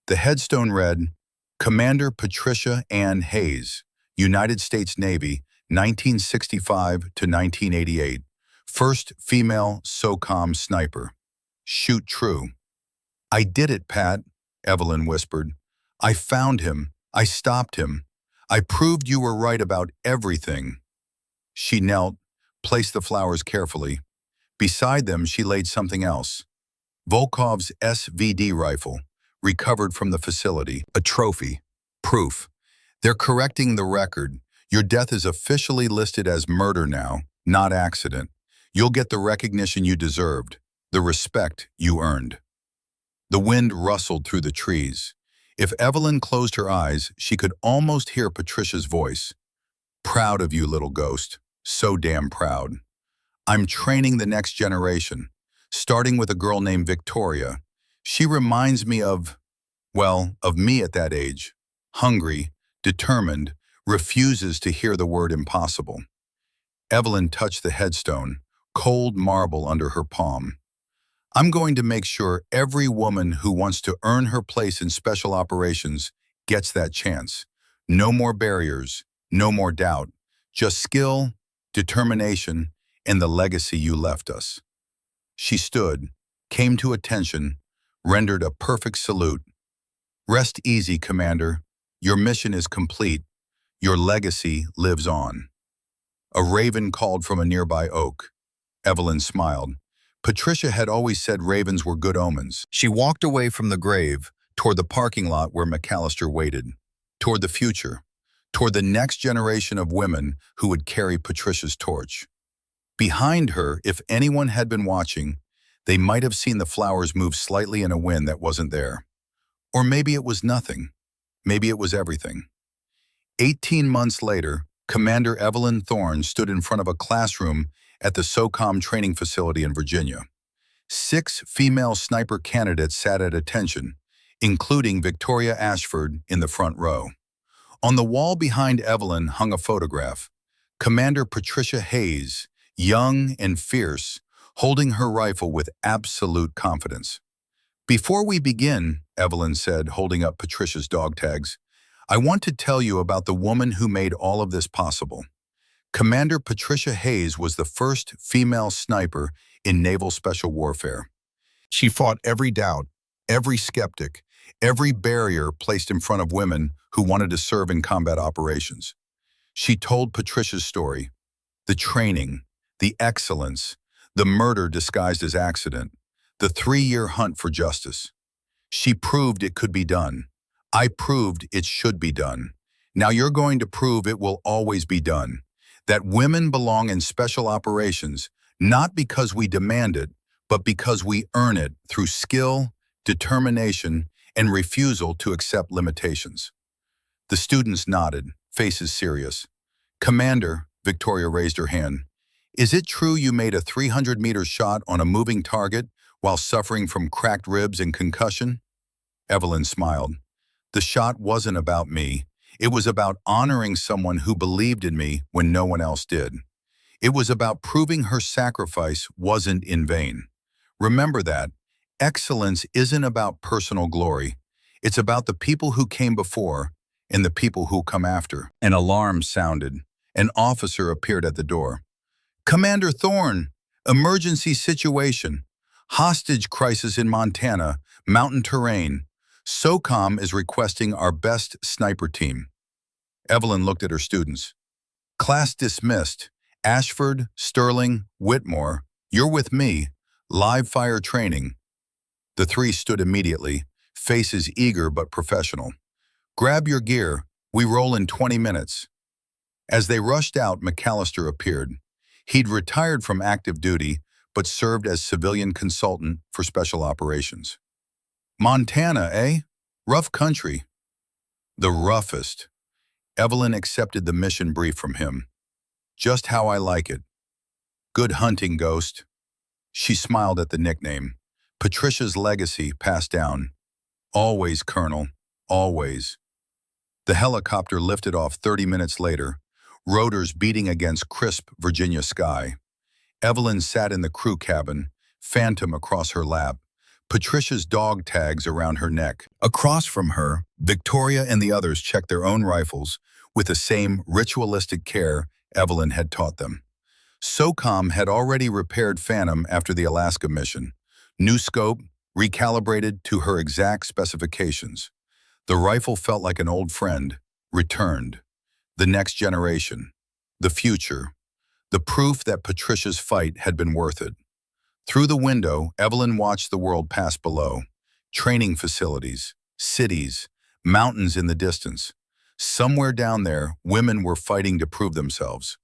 The headstone read, "Commander Patricia Ann Hayes, United States Navy, 1965 to 1988. First female SOCOM sniper. Shoot true." "I did it, Pat," Evelyn whispered. "I found him. I stopped him. I proved you were right about everything." She knelt, placed the flowers carefully. Beside them, she laid something else. Volkov's SVD rifle, recovered from the facility. A trophy. Proof. "They're correcting the record. Your death is officially listed as murder now, not accident. You'll get the recognition you deserved, the respect you earned." The wind rustled through the trees. If Evelyn closed her eyes, she could almost hear Patricia's voice. "Proud of you, little ghost. So damn proud. I'm training the next generation, starting with a girl named Victoria. She reminds me of me at that age. Hungry, determined, refuses to hear the word impossible." Evelyn touched the headstone, cold marble under her palm. "I'm going to make sure every woman who wants to earn her place in special operations gets that chance. No more barriers, no more doubt. Just skill, determination, and the legacy you left us." She stood, came to attention, rendered a perfect salute. "Rest easy, Commander. Your mission is complete. Your legacy lives on." A raven called from a nearby oak. Evelyn smiled. Patricia had always said ravens were good omens. She walked away from the grave, toward the parking lot where McAllister waited, toward the future, toward the next generation of women who would carry Patricia's torch. Behind her, if anyone had been watching, they might have seen the flowers move slightly in a wind that wasn't there. Or maybe it was nothing. Maybe it was everything. 18 months later, Commander Evelyn Thorne stood in front of a classroom at the SOCOM training facility in Virginia. 6 female sniper candidates sat at attention, including Victoria Ashford in the front row. On the wall behind Evelyn hung a photograph. Commander Patricia Hayes, young and fierce, holding her rifle with absolute confidence. "Before we begin," Evelyn said, holding up Patricia's dog tags, "I want to tell you about the woman who made all of this possible. Commander Patricia Hayes was the first female sniper in naval special warfare. She fought every doubt, every skeptic, every barrier placed in front of women who wanted to serve in combat operations. She told Patricia's story, the training, the excellence, the murder disguised as accident, the 3-year hunt for justice. She proved it could be done. I proved it should be done. Now you're going to prove it will always be done. That women belong in special operations, not because we demand it, but because we earn it through skill, determination, and refusal to accept limitations." The students nodded, faces serious. "Commander," Victoria raised her hand, "is it true you made a 300-meter shot on a moving target while suffering from cracked ribs and concussion?" Evelyn smiled. "The shot wasn't about me. It was about honoring someone who believed in me when no one else did. It was about proving her sacrifice wasn't in vain. Remember that. Excellence isn't about personal glory. It's about the people who came before and the people who come after." An alarm sounded. An officer appeared at the door. "Commander Thorne, emergency situation. Hostage crisis in Montana, mountain terrain. SOCOM is requesting our best sniper team. Evelyn looked at her students. Class dismissed. Ashford, Sterling, Whitmore, you're with me. Live fire training. The three stood immediately, faces eager but professional. Grab your gear. We roll in 20 minutes. As they rushed out, McAllister appeared. He'd retired from active duty, but served as civilian consultant for special operations. Montana, eh? Rough country. The roughest. Evelyn accepted the mission brief from him. Just how I like it. Good hunting, Ghost. She smiled at the nickname. Patricia's legacy passed down. Always, Colonel, always. The helicopter lifted off 30 minutes later, rotors beating against crisp Virginia sky. Evelyn sat in the crew cabin, Phantom across her lap, Patricia's dog tags around her neck. Across from her, Victoria and the others checked their own rifles with the same ritualistic care Evelyn had taught them. SOCOM had already repaired Phantom after the Alaska mission. New scope, recalibrated to her exact specifications. The rifle felt like an old friend, returned. The next generation. The future. The proof that Patricia's fight had been worth it. Through the window, Evelyn watched the world pass below. Training facilities, cities, mountains in the distance. Somewhere down there, women were fighting to prove themselves.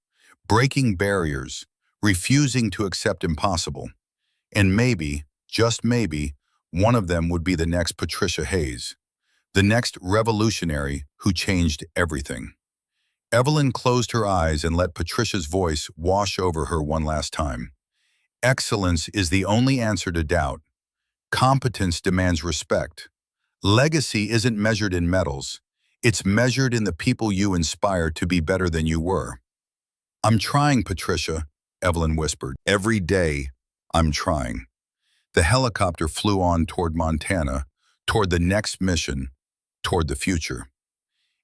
Breaking barriers, refusing to accept impossible. And maybe, just maybe, one of them would be the next Patricia Hayes. The next revolutionary who changed everything. Evelyn closed her eyes and let Patricia's voice wash over her one last time. Excellence is the only answer to doubt. Competence demands respect. Legacy isn't measured in medals. It's measured in the people you inspire to be better than you were. I'm trying, Patricia, Evelyn whispered. Every day, I'm trying. The helicopter flew on toward Montana, toward the next mission, toward the future.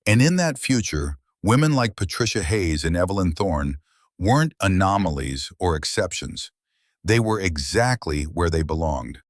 And in that future, women like Patricia Hayes and Evelyn Thorne weren't anomalies or exceptions. They were exactly where they belonged.